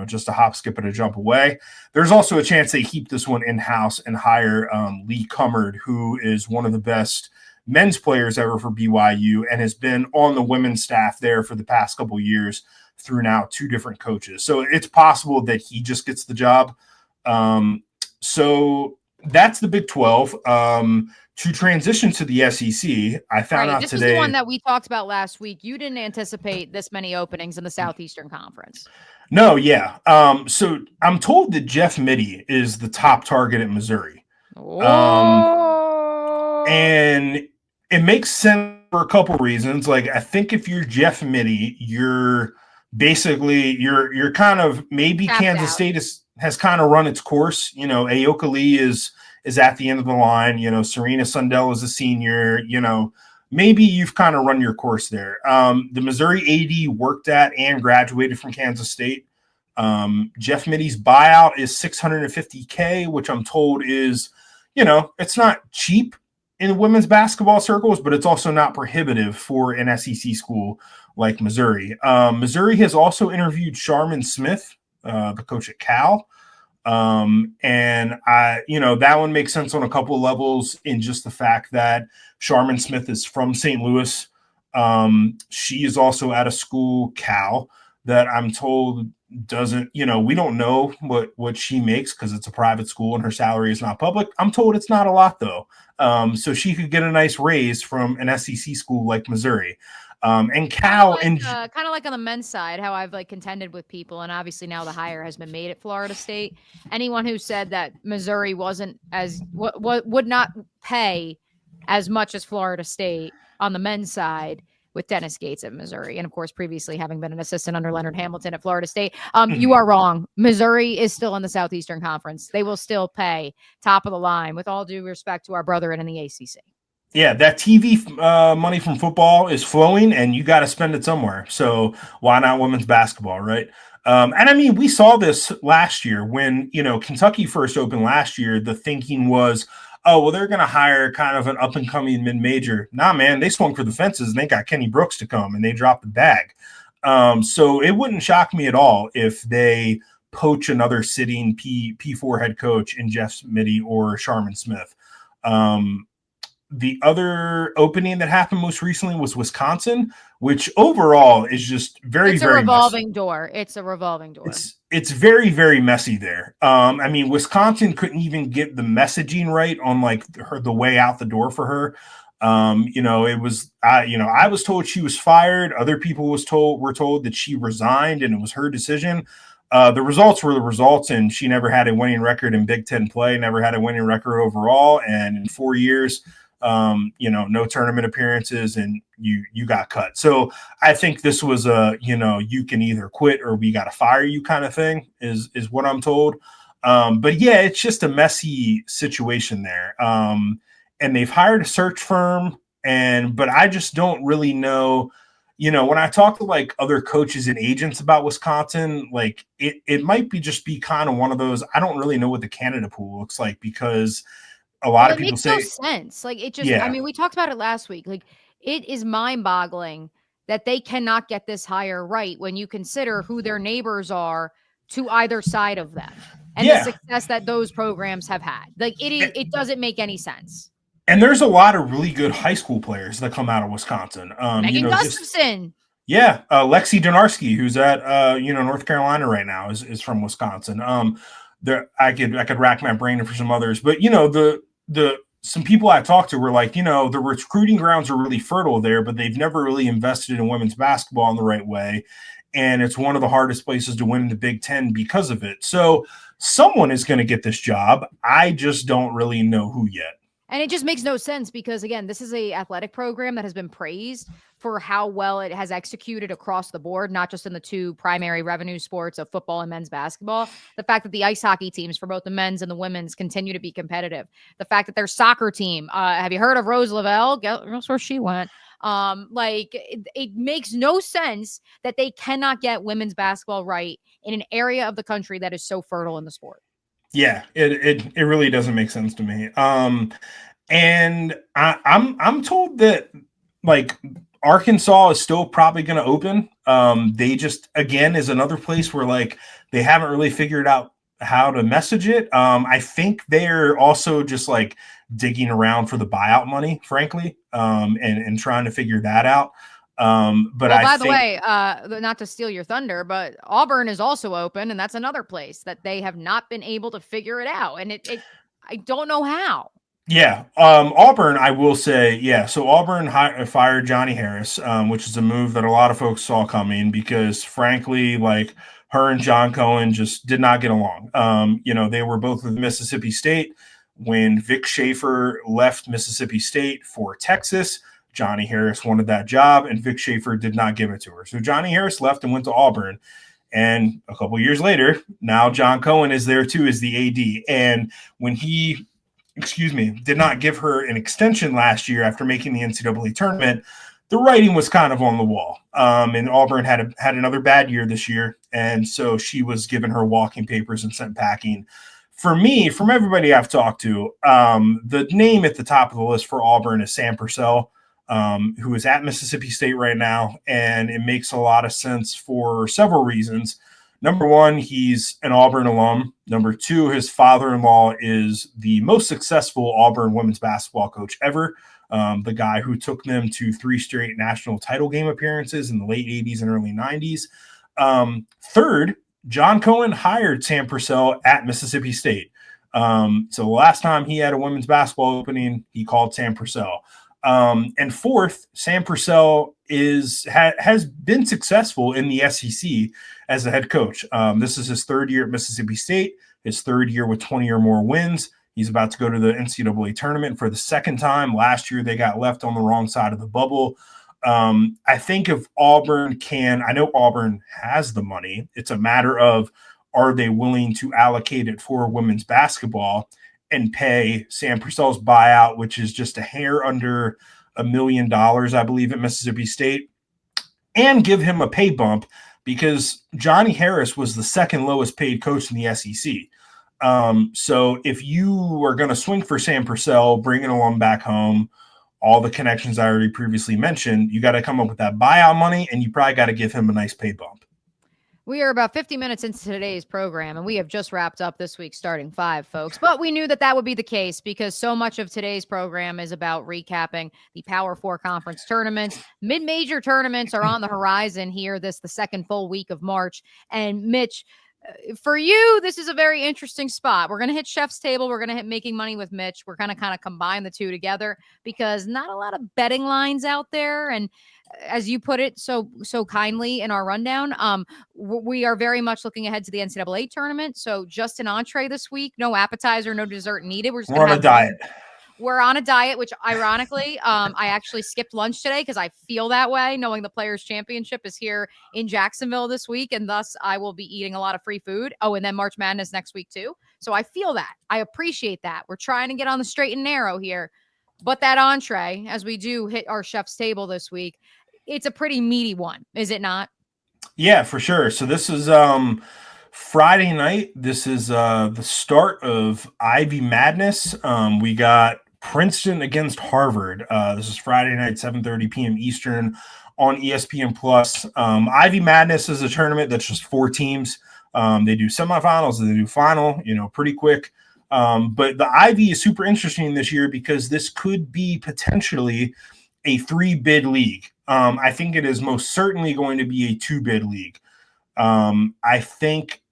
S2: just a hop, skip, and a jump away. There's also a chance they keep this one in-house and hire Lee Cummard, who is one of the best men's players ever for BYU and has been on the women's staff there for the past couple of years through now 2 different coaches. So it's possible that he just gets the job. So that's the Big 12. To transition to the SEC, I found out
S1: this
S2: today.
S1: This is the one that we talked about last week. You didn't anticipate this many openings in the Southeastern Conference.
S2: No, yeah. So I'm told that Jeff Mittie is the top target at Missouri. And it makes sense for a couple reasons. Like, I think if you're Jeff Mittie, you're basically you're kind of maybe
S1: Tapped
S2: Kansas
S1: out.
S2: State has kind of run its course. Aoka Lee is at the end of the line. Serena Sundell is a senior. Maybe you've kind of run your course there. The Missouri AD worked at and graduated from Kansas State. Jeff Mittie's buyout is $650K, which I'm told is, it's not cheap in women's basketball circles, but it's also not prohibitive for an SEC school like Missouri. Missouri has also interviewed Sharman Smith, the coach at Cal. And that one makes sense on a couple of levels in just the fact that Sharman Smith is from St. Louis. She is also at a school, Cal, that I'm told doesn't, we don't know what she makes because it's a private school and her salary is not public. I'm told it's not a lot though. So she could get a nice raise from an SEC school like Missouri. And Cal
S1: kind of like on the men's side, how I've contended with people, and obviously now the hire has been made at Florida State. Anyone who said that Missouri wasn't would not pay as much as Florida State on the men's side with Dennis Gates at Missouri, and of course previously having been an assistant under Leonard Hamilton at Florida State, you are wrong. Missouri is still in the Southeastern Conference. They will still pay top of the line, with all due respect to our brethren in the ACC.
S2: Yeah, that TV money from football is flowing, and you got to spend it somewhere. So why not women's basketball, right? And I mean, we saw this last year when, Kentucky first opened last year. The thinking was, oh, well, they're going to hire kind of an up-and-coming mid-major. Nah, man, they swung for the fences, and they got Kenny Brooks to come, and they dropped the bag. So it wouldn't shock me at all if they poach another sitting P4 head coach in Jeff Mittie or Sharman Smith. The other opening that happened most recently was Wisconsin, which overall is just very,
S1: it's a
S2: very
S1: revolving
S2: messy.
S1: door. It's a revolving door.
S2: It's very, very messy there. I mean, Wisconsin couldn't even get the messaging right on the way out the door for her. It was, I was told she was fired. Other people were told that she resigned and it was her decision. The results were the results, and she never had a winning record in Big Ten play, never had a winning record overall. And in 4 years, no tournament appearances, and you got cut. So I think this was you can either quit or we got to fire you kind of thing is what I'm told. But yeah, it's just a messy situation there. And they've hired a search firm, but I just don't really know. When I talk to other coaches and agents about Wisconsin, it might be kind of one of those, I don't really know what the candidate pool looks like, because a lot of people say
S1: it makes no sense. I mean, we talked about it last week. It is mind-boggling that they cannot get this hire right when you consider who their neighbors are to either side of them and the success that those programs have had. It doesn't make any sense.
S2: And there's a lot of really good high school players that come out of Wisconsin.
S1: Megan Gustafson.
S2: Lexi Donarski, who's at North Carolina right now, is from Wisconsin. I could rack my brain for some others, but some people I talked to were like, the recruiting grounds are really fertile there, but they've never really invested in women's basketball in the right way. And it's one of the hardest places to win in the Big Ten because of it. So someone is going to get this job. I just don't really know who yet.
S1: And it just makes no sense because, again, this is a athletic program that has been praised for how well it has executed across the board, not just in the two primary revenue sports of football and men's basketball. The fact that the ice hockey teams for both the men's and the women's continue to be competitive. The fact that their soccer team, have you heard of Rose Lavelle? Guess where she went. It makes no sense that they cannot get women's basketball right in an area of the country that is so fertile in the sport.
S2: Yeah, it really doesn't make sense to me. And I'm told that Arkansas is still probably going to open. They just, again, is another place where they haven't really figured out how to message it. I think they're also just digging around for the buyout money, frankly, and trying to figure that out. By the way,
S1: not to steal your thunder, but Auburn is also open, and that's another place that they have not been able to figure it out. And I don't know how.
S2: Yeah. Auburn, I will say, yeah. So Auburn fired Johnny Harris, which is a move that a lot of folks saw coming because, frankly, her and John Cohen just did not get along. They were both with Mississippi State. When Vic Schaefer left Mississippi State for Texas, Johnny Harris wanted that job, and Vic Schaefer did not give it to her. So Johnny Harris left and went to Auburn. And a couple years later, now John Cohen is there too as the AD. And when he, did not give her an extension last year after making the NCAA tournament, the writing was kind of on the wall. And Auburn had another bad year this year. And so she was given her walking papers and sent packing. For me, from everybody I've talked to, the name at the top of the list for Auburn is Sam Purcell, who is at Mississippi State right now. And it makes a lot of sense for several reasons. Number one, he's an Auburn alum. Number two, his father-in-law is the most successful Auburn women's basketball coach ever. The guy who took them to 3 straight national title game appearances in the late 80s and early 90s. Third, John Cohen hired Sam Purcell at Mississippi State. So the last time he had a women's basketball opening, he called Sam Purcell. And fourth, Sam Purcell has been successful in the SEC as a head coach. This is his 3rd year at Mississippi State, his 3rd year with 20 or more wins. He's about to go to the NCAA tournament for the 2nd time. Last year, they got left on the wrong side of the bubble. I think if Auburn I know Auburn has the money. It's a matter of, are they willing to allocate it for women's basketball and pay Sam Purcell's buyout, which is just a hair under $1 million, I believe, at Mississippi State, and give him a pay bump, because Johnny Harris was the 2nd lowest paid coach in the SEC. So if you are going to swing for Sam Purcell, bring an alum back home, all the connections I already previously mentioned, you got to come up with that buyout money, and you probably got to give him a nice pay bump.
S1: We are about 50 minutes into today's program, and we have just wrapped up this week's Starting Five, folks. But we knew that would be the case because so much of today's program is about recapping the Power Four conference tournaments. Mid-major tournaments are on the horizon here, the 2nd full week of March. And Mitch, for you, this is a very interesting spot. We're going to hit Chef's Table. We're going to hit Making Money with Mitch. We're going to kind of combine the two together because not a lot of betting lines out there. And as you put it so kindly in our rundown, we are very much looking ahead to the NCAA tournament. So just an entree this week, no appetizer, no dessert needed. We're
S2: on a diet.
S1: We're on a diet, which ironically, I actually skipped lunch today because I feel that way, knowing the Players' Championship is here in Jacksonville this week, and thus I will be eating a lot of free food. Oh, and then March Madness next week too. So I feel that. I appreciate that. We're trying to get on the straight and narrow here. But that entree, as we do hit our Chef's Table this week, it's a pretty meaty one, is it not?
S2: Yeah, for sure. So this is Friday night. This is the start of Ivy Madness. We got Princeton against Harvard. This is Friday night, 7:30 p.m. Eastern on ESPN Plus. Ivy Madness is a tournament that's just 4 teams. They do semifinals and they do final, pretty quick. But the Ivy is super interesting this year because this could be potentially a 3-bid league. I think it is most certainly going to be a 2-bid league. I think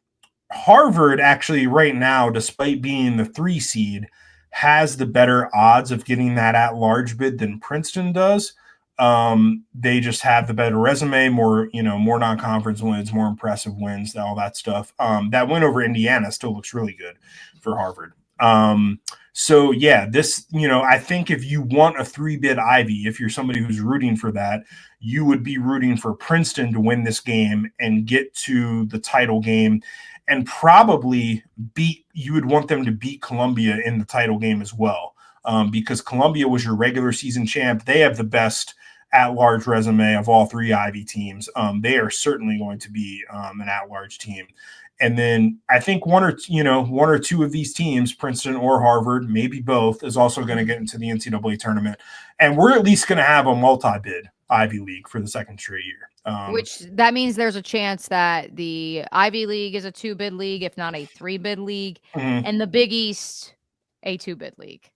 S2: Harvard actually right now, despite being the 3 seed, has the better odds of getting that at-large bid than Princeton does. They just have the better resume, more non-conference wins, more impressive wins, all that stuff. That win over Indiana still looks really good for Harvard. So yeah, this, I think if you want a 3-bid Ivy, if you're somebody who's rooting for that, you would be rooting for Princeton to win this game and get to the title game, and probably you would want them to beat Columbia in the title game as well. Because Columbia was your regular season champ. They have the best at-large resume of all 3 Ivy teams. They are certainly going to be an at-large team. And then I think one or two of these teams, Princeton or Harvard, maybe both, is also going to get into the NCAA tournament. And we're at least going to have a multi-bid Ivy League for the 2nd straight year.
S1: Which that means there's a chance that the Ivy League is a 2-bid league, if not a 3-bid league, and the Big East a 2-bid league.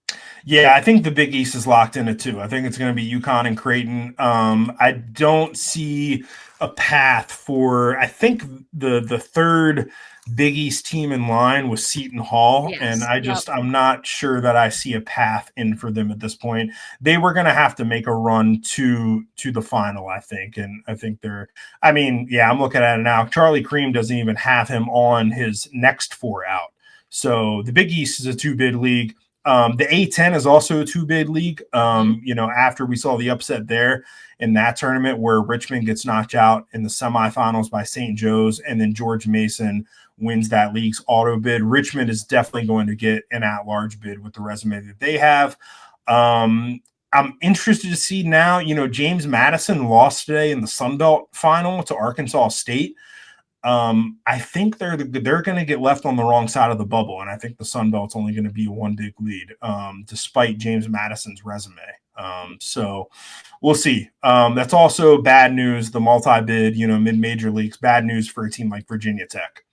S2: Yeah, I think the Big East is locked in at 2. I think it's going to be UConn and Creighton. I don't see a path for, I think the 3rd Big East team in line was Seton Hall. Yes, and I'm not sure that I see a path in for them at this point. They were going to have to make a run to the final, I think. And I think I'm looking at it now. Charlie Cream doesn't even have him on his next 4 out. So the Big East is a 2-bid league. The A10 is also a 2-bid league. After we saw the upset there in that tournament where Richmond gets knocked out in the semifinals by St. Joe's, and then George Mason wins that league's auto bid. Richmond is definitely going to get an at-large bid with the resume that they have. I'm interested to see now, James Madison lost today in the Sun Belt final to Arkansas State. I think they're going to get left on the wrong side of the bubble, and I think the Sun Belt's only going to be one big lead, despite James Madison's resume. So we'll see. That's also bad news. The multi-bid, mid-major leagues, bad news for a team like Virginia Tech.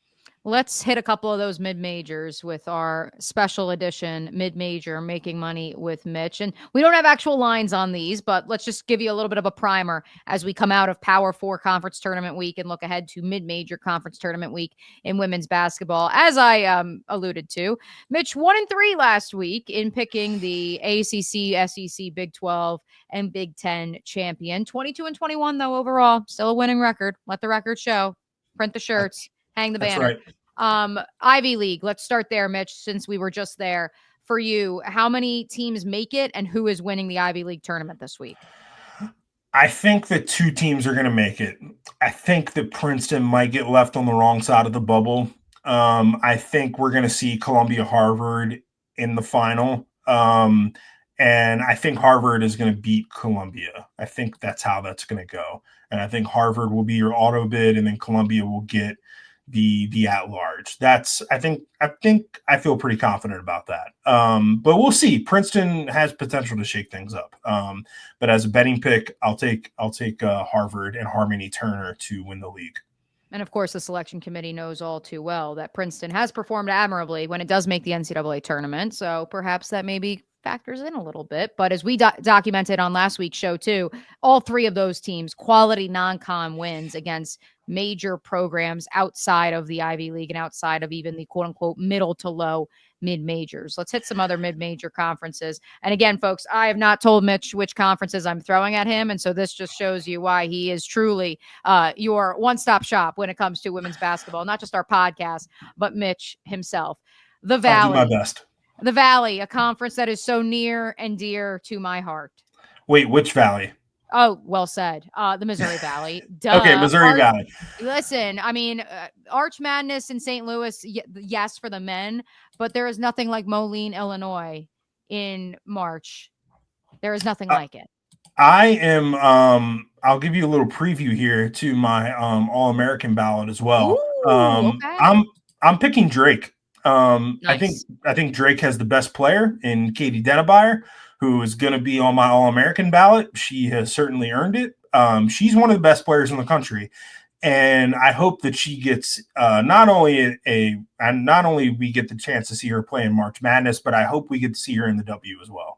S1: Let's hit a couple of those mid-majors with our special edition mid-major Making Money with Mitch. And we don't have actual lines on these, but let's just give you a little bit of a primer as we come out of Power 4 conference tournament week and look ahead to mid-major conference tournament week in women's basketball. As I alluded to, Mitch 1-3 last week in picking the ACC, SEC, Big 12, and Big 10 champion. 22-21 though overall, still a winning record. Let the record show. Print the shirts. Hang the banner.
S2: Right.
S1: Ivy League. Let's start there, Mitch, since we were just there. For you, how many teams make it and who is winning the Ivy League tournament this week?
S2: I think that 2 teams are going to make it. I think that Princeton might get left on the wrong side of the bubble. I think we're going to see Columbia Harvard in the final. And I think Harvard is going to beat Columbia. I think that's how that's going to go. And I think Harvard will be your auto bid, and then Columbia will get the at large. I feel pretty confident about that. But we'll see. Princeton has potential to shake things up. But as a betting pick, I'll take Harvard and Harmony Turner to win the league.
S1: And of course, the selection committee knows all too well that Princeton has performed admirably when it does make the NCAA tournament. So perhaps that maybe factors in a little bit. But as we documented on last week's show too, all 3 of those teams, quality non-con wins against major programs outside of the Ivy League and outside of even the quote unquote middle to low mid-majors. Let's hit some other mid-major conferences. And again, folks, I have not told Mitch which conferences I'm throwing at him. And so this just shows you why he is truly your one-stop shop when it comes to women's basketball, not just our podcast, but Mitch himself. The Valley.
S2: I'll do my best.
S1: The Valley, a conference that is so near and dear to my heart.
S2: Wait, which Valley?
S1: Oh, well said. The Missouri Valley. Duh.
S2: Okay, Missouri Valley.
S1: Listen, I mean, Arch Madness in St. Louis, yes, for the men, but there is nothing like Moline, Illinois in March. There is nothing like it.
S2: I am, I'll give you a little preview here to my All-American ballot as well.
S1: Ooh, okay.
S2: I'm picking Drake.
S1: Nice.
S2: I think Drake has the best player in Katie Dennebeyer, who is going to be on my All-American ballot. She has certainly earned it. She's one of the best players in the country, and I hope that she gets not only we get the chance to see her play in March Madness, but I hope we get to see her in the W as well.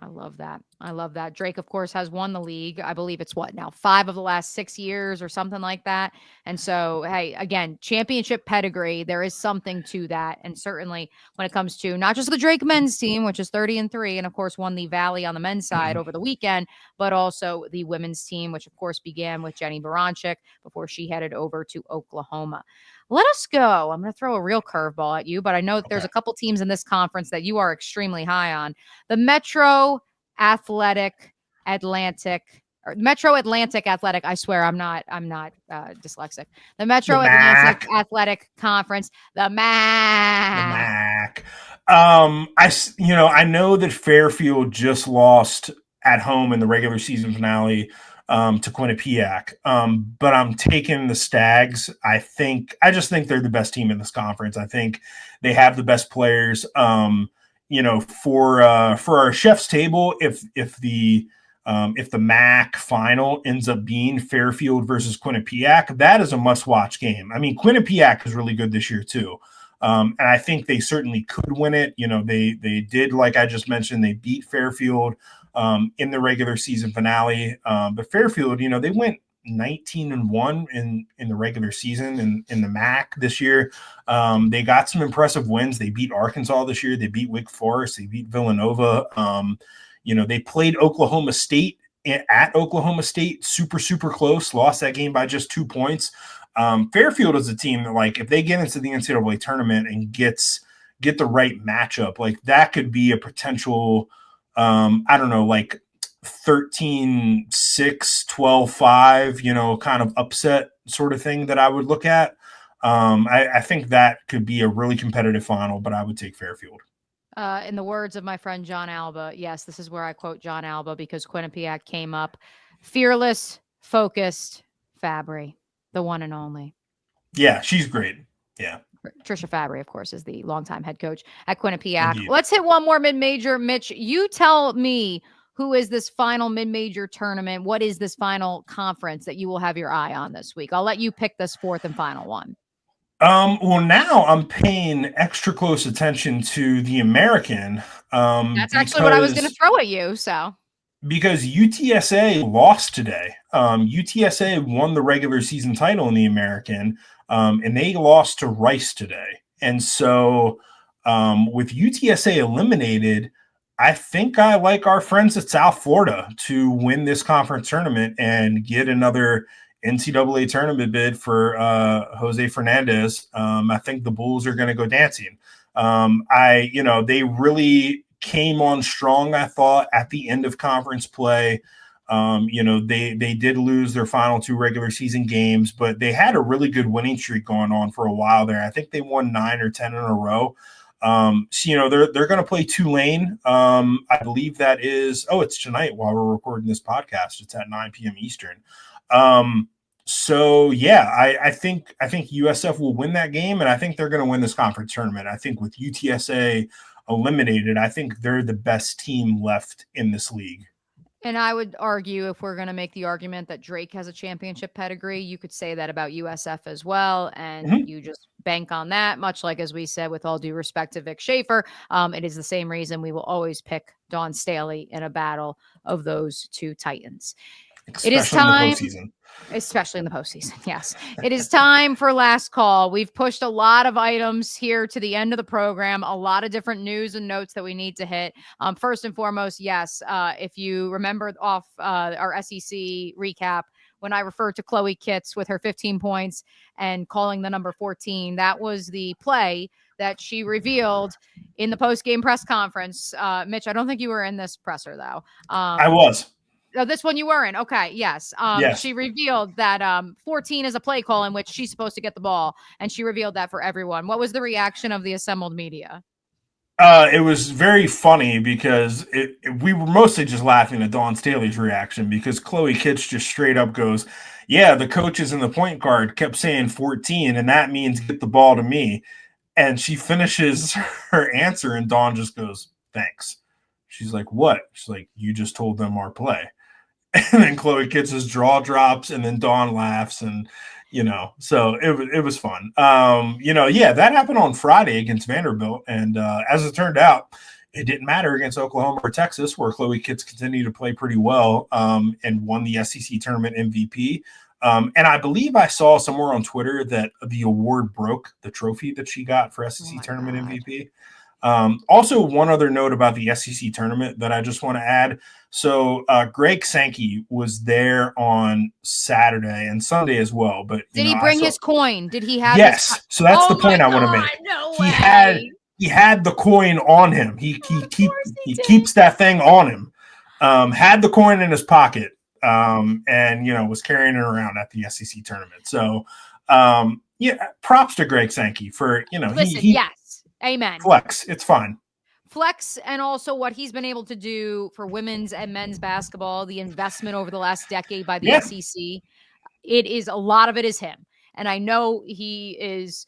S1: I love that. I love that. Drake, of course, has won the league. I believe it's 5 of the last 6 years or something like that. And so, hey, again, championship pedigree, there is something to that. And certainly when it comes to not just the Drake men's team, which is 30-3, and of course won the Valley on the men's side over the weekend, but also the women's team, which of course began with Jenny Baranczyk before she headed over to Oklahoma. Let us go. I'm going to throw a real curveball at you, but I know that there's a couple teams in this conference that you are extremely high on. The Metro Atlantic Athletic. I swear I'm not dyslexic. The Metro Atlantic Athletic Conference, the MAC.
S2: I know that Fairfield just lost at home in the regular season finale to Quinnipiac. But I'm taking the Stags. I just think they're the best team in this conference. I think they have the best players. For our chef's table, if the MAC final ends up being Fairfield versus Quinnipiac, that is a must-watch game. I mean, Quinnipiac is really good this year too. And I think they certainly could win it. They did, like I just mentioned, they beat Fairfield in the regular season finale. But Fairfield, they went 19-1 in the regular season in the MAC this year. They got some impressive wins. They beat Arkansas this year. They beat Wake Forest. They beat Villanova. They played Oklahoma State at Oklahoma State, super close, lost that game by just 2 points. Fairfield is a team that, like, if they get into the NCAA tournament and gets get the right matchup, like that could be a potential, I don't know, like 13-6, 12-5, kind of upset sort of thing that I would look at. I think that could be a really competitive final, but I would take Fairfield.
S1: In the words of my friend John Alba, yes, this is where I quote John Alba because Quinnipiac came up. Fearless, focused, Fabry, the one and only.
S2: Yeah, she's great. Yeah.
S1: Trisha Fabry, of course, is the longtime head coach at Quinnipiac.
S2: Indeed.
S1: Let's hit one more mid-major. Mitch, you tell me who is this final mid-major tournament? What is this final conference that you will have your eye on this week? I'll let you pick this fourth and final one.
S2: Well, now I'm paying extra close attention to the American.
S1: That's actually what I was going to throw at you. So
S2: because UTSA lost today. UTSA won the regular season title in the American, and they lost to Rice today. And so with UTSA eliminated, I think I like our friends at South Florida to win this conference tournament and get another NCAA tournament bid for Jose Fernandez. I think the Bulls are going to go dancing. They really came on strong, I thought, at the end of conference play. They did lose their final 2 regular season games, but they had a really good winning streak going on for a while there. I think they won 9 or 10 in a row. They're going to play Tulane. I believe that is, it's tonight while we're recording this podcast. It's at 9 p.m. Eastern. I think USF will win that game, and I think they're going to win this conference tournament. I think with UTSA eliminated, I think they're the best team left in this league.
S1: And I would argue, if we're going to make the argument that Drake has a championship pedigree, you could say that about USF as well. And you just bank on that, much like, as we said, with all due respect to Vic Schaefer, it is the same reason we will always pick Dawn Staley in a battle of those 2 Titans.
S2: It is time.
S1: Especially in the postseason. Yes. It is time for last call. We've pushed a lot of items here to the end of the program, a lot of different news and notes that we need to hit. First and foremost, yes, if you remember off our SEC recap, when I referred to ChloeKitts with her 15 points and calling the number 14, that was the play that she revealed in the post-game press conference. Mitch, I don't think you were in this presser, though.
S2: I was.
S1: Oh, this one you were in. Okay. Yes.
S2: Yes.
S1: She revealed that 14 is a play call in which she's supposed to get the ball. And she revealed that for everyone. What was the reaction of the assembled media?
S2: It was very funny because we were mostly just laughing at Dawn Staley's reaction because ChloeKitts just straight up goes, yeah, the coaches and the point guard kept saying 14, and that means get the ball to me. And she finishes her answer, and Dawn just goes, thanks. She's like, what? She's like, you just told them our play. And then ChloeKitts' jaw drops, and then Dawn laughs, and so it was fun. That happened on Friday against Vanderbilt, and as it turned out, it didn't matter against Oklahoma or Texas, where ChloeKitts continued to play pretty well and won the SEC tournament MVP. And I believe I saw somewhere on Twitter that the award broke the trophy that she got for SEC tournament MVP. Also, one other note about the SEC tournament that I just want to add. So Greg Sankey was there on Saturday and Sunday as well. But
S1: did he bring his coin? Did he have?
S2: Yes. So that's the point I want to make.
S1: No
S2: way. He had the coin on him. He keeps that thing on him. Had the coin in his pocket. And was carrying it around at the SEC tournament. So props to Greg Sankey for
S1: Listen, yes. Amen.
S2: Flex. It's fine.
S1: Flex, and also what he's been able to do for women's and men's basketball, the investment over the last decade by the SEC. A lot of it is him. And I know he is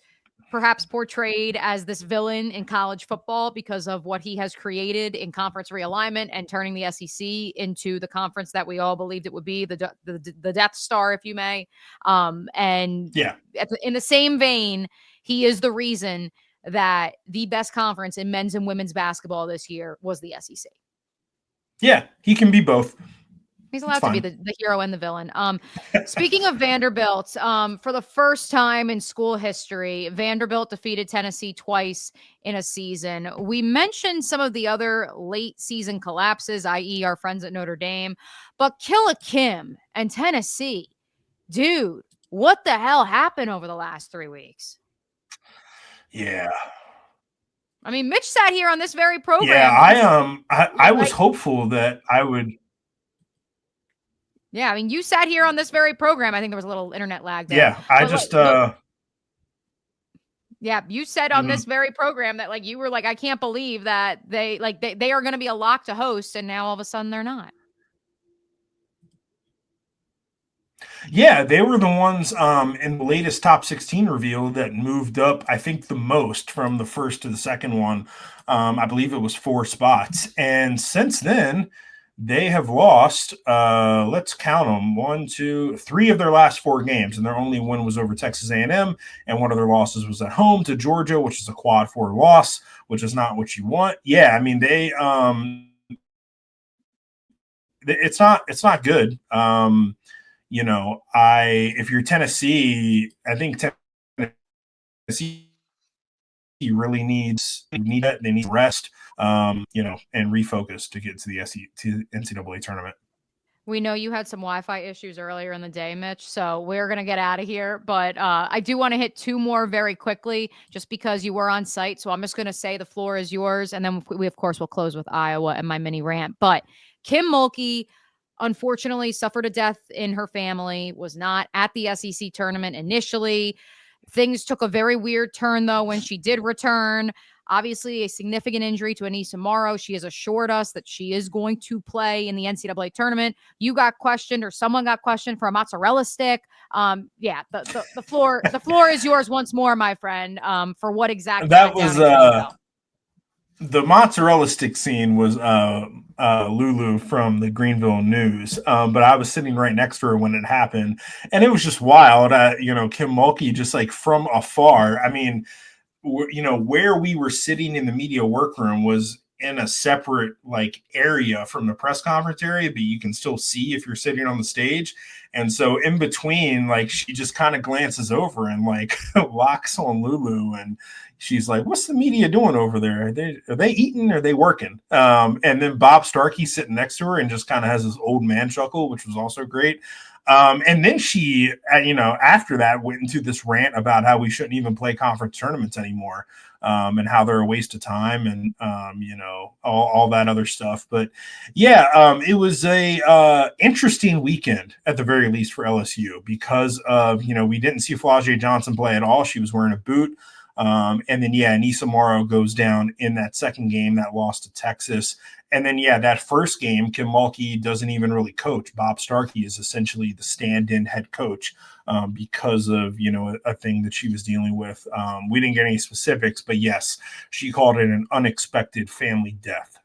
S1: perhaps portrayed as this villain in college football because of what he has created in conference realignment and turning the SEC into the conference that we all believed it would be, the Death Star, if you may. In the same vein, he is the reason that the best conference in men's and women's basketball this year was the SEC.
S2: Yeah, he can be both.
S1: He's allowed to be the hero and the villain. Speaking of Vanderbilt, for the first time in school history, Vanderbilt defeated Tennessee twice in a season. We mentioned some of the other late season collapses, i.e. our friends at Notre Dame, but Killa Kim and Tennessee, dude, what the hell happened over the last 3 weeks?
S2: Yeah.
S1: I mean, Mitch sat here on this very
S2: Yeah,
S1: program.
S2: I was hopeful that I would.
S1: Yeah, I mean, you sat here on this very program. I think there was a little internet lag there,
S2: Yeah, I
S1: but
S2: just
S1: yeah, you said on
S2: mhm.
S1: this very program that like you were like, I can't believe that they are going to be a lock to host, and now all of a sudden they're not.
S2: Yeah, they were the ones in the latest top 16 reveal that moved up, I think, the most from the first to the second one. I believe it was 4 spots. And since then, they have lost, let's count them, 1, 2, 3 of their last 4 games. And their only win was over Texas A&M. And one of their losses was at home to Georgia, which is a quad 4 loss, which is not what you want. Yeah, I mean, it's not good. I if you're Tennessee, I think Tennessee really need it. They need rest, and refocus to get to the NCAA tournament.
S1: We know you had some Wi-Fi issues earlier in the day, Mitch, so we're going to get out of here. But I do want to hit 2 more very quickly just because you were on site. So I'm just going to say the floor is yours. And then we, of course, will close with Iowa and my mini rant. But Kim Mulkey, unfortunately, suffered a death in her family, was not at the SEC tournament initially. Things took a very weird turn, though, when she did return. Obviously, a significant injury to Anissa Morrow. She has assured us that she is going to play in the NCAA tournament. You got questioned, or someone got questioned for a mozzarella stick. Yeah, the floor is yours once more, my friend. For what exactly
S2: That
S1: went down
S2: was
S1: in Knoxville.
S2: the mozzarella stick scene was Lulu from the Greenville News, but I was sitting right next to her when it happened, and it was just wild. Kim Mulkey just like from afar. I mean, where we were sitting in the media workroom was in a separate like area from the press conference area, but you can still see if you're sitting on the stage. And so in between, like she just kind of glances over and like locks on Lulu, and she's like, "What's the media doing over there? Are they eating? Or are they working?" And then Bob Starkey sitting next to her and just kind of has this old man chuckle, which was also great. And then she, after that, went into this rant about how we shouldn't even play conference tournaments anymore, and how they're a waste of time, and all that other stuff. But yeah, it was a interesting weekend at the very least for LSU because of we didn't see Flau'jae Johnson play at all. She was wearing a boot. And then, Anissa Morrow goes down in that second game that lost to Texas. And then, that first game, Kim Mulkey doesn't even really coach. Bob Starkey is essentially the stand-in head coach because of, a thing that she was dealing with. We didn't get any specifics, but yes, she called it an unexpected family death.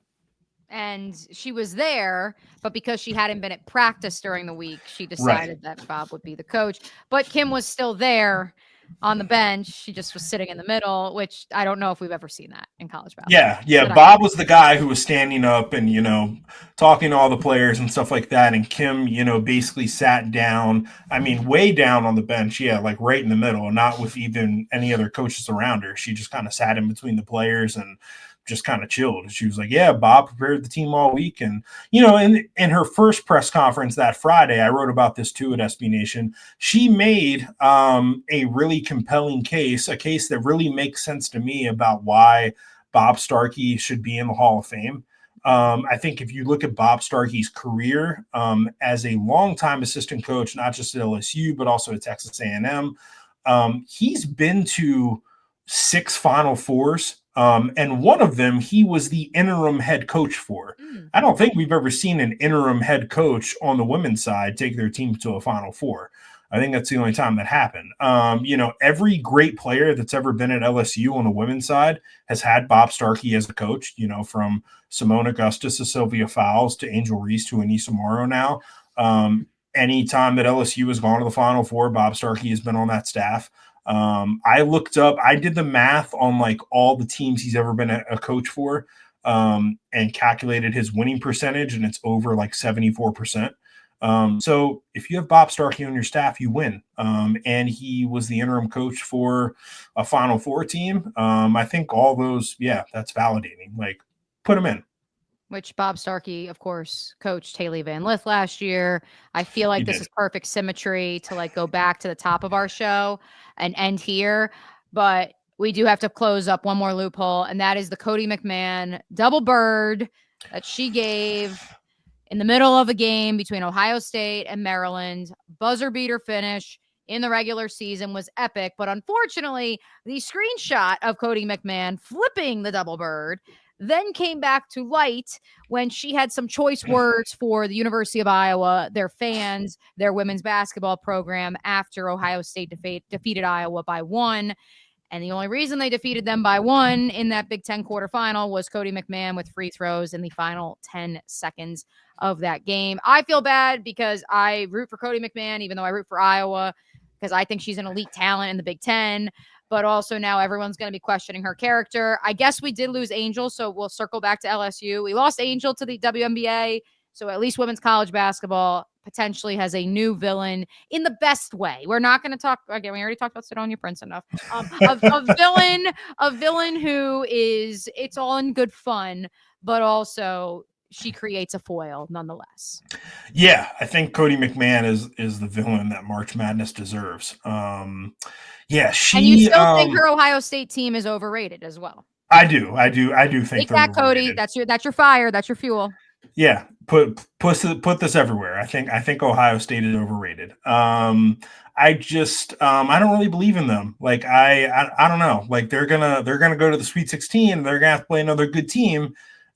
S1: And she was there, but because she hadn't been at practice during the week, she decided that Bob would be the coach. But Kim was still there on the bench. She just was sitting in the middle, which I don't know if we've ever seen that in college basketball.
S2: Yeah. Bob was the guy who was standing up and, talking to all the players and stuff like that. And Kim, basically sat down, I mean, way down on the bench. Yeah, like right in the middle, not with even any other coaches around her. She just kind of sat in between the players and just kind of chilled. And she was like, yeah, Bob prepared the team all week. And, in her first press conference that Friday, I wrote about this too at SB Nation. She made a really compelling case, a case that really makes sense to me about why Bob Starkey should be in the Hall of Fame. I think if you look at Bob Starkey's career as a longtime assistant coach, not just at LSU, but also at Texas A&M, he's been to 6 Final Fours. And one of them, he was the interim head coach for. I don't think we've ever seen an interim head coach on the women's side take their team to a Final Four. I think that's the only time that happened. Every great player that's ever been at LSU on the women's side has had Bob Starkey as a coach, from Simone Augustus to Sylvia Fowles to Angel Reese to Anissa Morrow now. Anytime that LSU has gone to the Final Four, Bob Starkey has been on that staff. I did the math on like all the teams he's ever been a coach for, and calculated his winning percentage, and it's over like 74%. So if you have Bob Starkey on your staff, you win. And he was the interim coach for a Final Four team. I think all those, that's validating. Like, put him in.
S1: Which Bob Starkey, of course, coached Hailey Van Lith last year. I feel like this is perfect symmetry to like go back to the top of our show and end here. But we do have to close up one more loophole, and that is the Cody McMahon double bird that she gave in the middle of a game between Ohio State and Maryland. Buzzer beater finish in the regular season was epic, but unfortunately, the screenshot of Cody McMahon flipping the double bird then came back to light when she had some choice words for the University of Iowa, their fans, their women's basketball program after Ohio State defeated Iowa by 1. And the only reason they defeated them by 1 in that Big Ten quarterfinal was Cody McMahon with free throws in the final 10 seconds of that game. I feel bad because I root for Cody McMahon, even though I root for Iowa, because I think she's an elite talent in the Big Ten. But also now everyone's going to be questioning her character. I guess we did lose Angel, so we'll circle back to LSU. We lost Angel to the WNBA, so at least women's college basketball potentially has a new villain in the best way. We're not going to talk again. We already talked about Sidonia Prince enough. A villain who is, it's all in good fun, but also she creates a foil nonetheless.
S2: Yeah, I think Cody McMahon is the villain that March Madness deserves. Yeah, she.
S1: And you still think her Ohio State team is overrated as well?
S2: I do think
S1: take that, Cody. That's your fire. That's your fuel.
S2: Yeah, put this everywhere. I think Ohio State is overrated. I just I don't really believe in them. Like I don't know. Like they're gonna go to the Sweet 16 and they're gonna have to play another good team.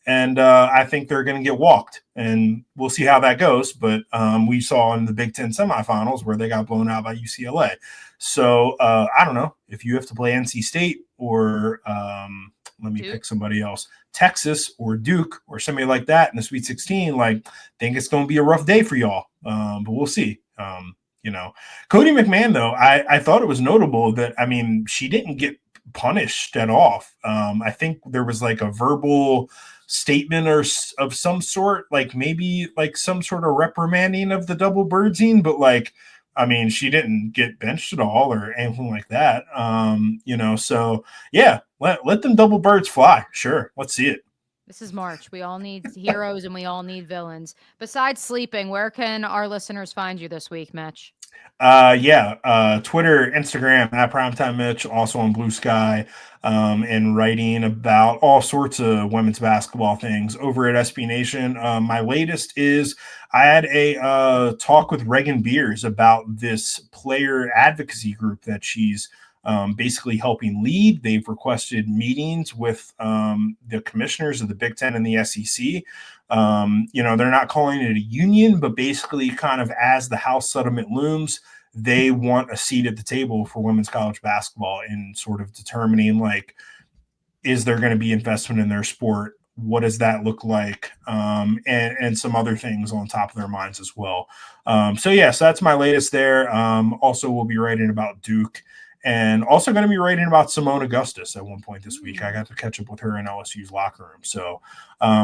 S2: And I think they're going to get walked, and we'll see how that goes. But we saw in the Big Ten semifinals where they got blown out by UCLA. So I don't know if you have to play NC State or let me pick somebody else, Texas or Duke or somebody like that in the Sweet 16. Like, I think it's going to be a rough day for y'all, but we'll see. Cody McMahon, though, I thought it was notable that, I mean, she didn't get punished at all. I think there was like a verbal statement or of some sort, like maybe like some sort of reprimanding of the double birdsing, but like, I mean, she didn't get benched at all or anything like that. So yeah, let them double birds fly. Sure. Let's see it.
S1: This is March. We all need heroes and we all need villains. Besides sleeping, where can our listeners find you this week, Mitch?
S2: Twitter, Instagram at Primetime Mitch, also on Blue Sky, and writing about all sorts of women's basketball things over at SB Nation. My latest is I had a talk with Reagan Beers about this player advocacy group that she's basically helping lead. They've requested meetings with the commissioners of the Big Ten and the SEC. They're not calling it a union, but basically kind of as the House settlement looms, they want a seat at the table for women's college basketball in sort of determining, like, is there going to be investment in their sport? What does that look like? And some other things on top of their minds as well. So that's my latest there. Also, we'll be writing about Duke. And also going to be writing about Simone Augustus at one point this week. I got to catch up with her in LSU's locker room. So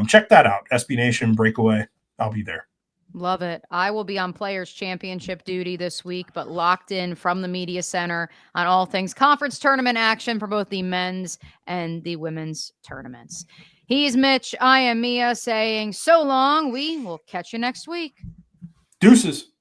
S2: check that out. SB Nation Breakaway. I'll be there.
S1: Love it. I will be on Players Championship duty this week, but locked in from the media center on all things conference tournament action for both the men's and the women's tournaments. He's Mitch. I am Mia saying so long. We will catch you next week.
S2: Deuces.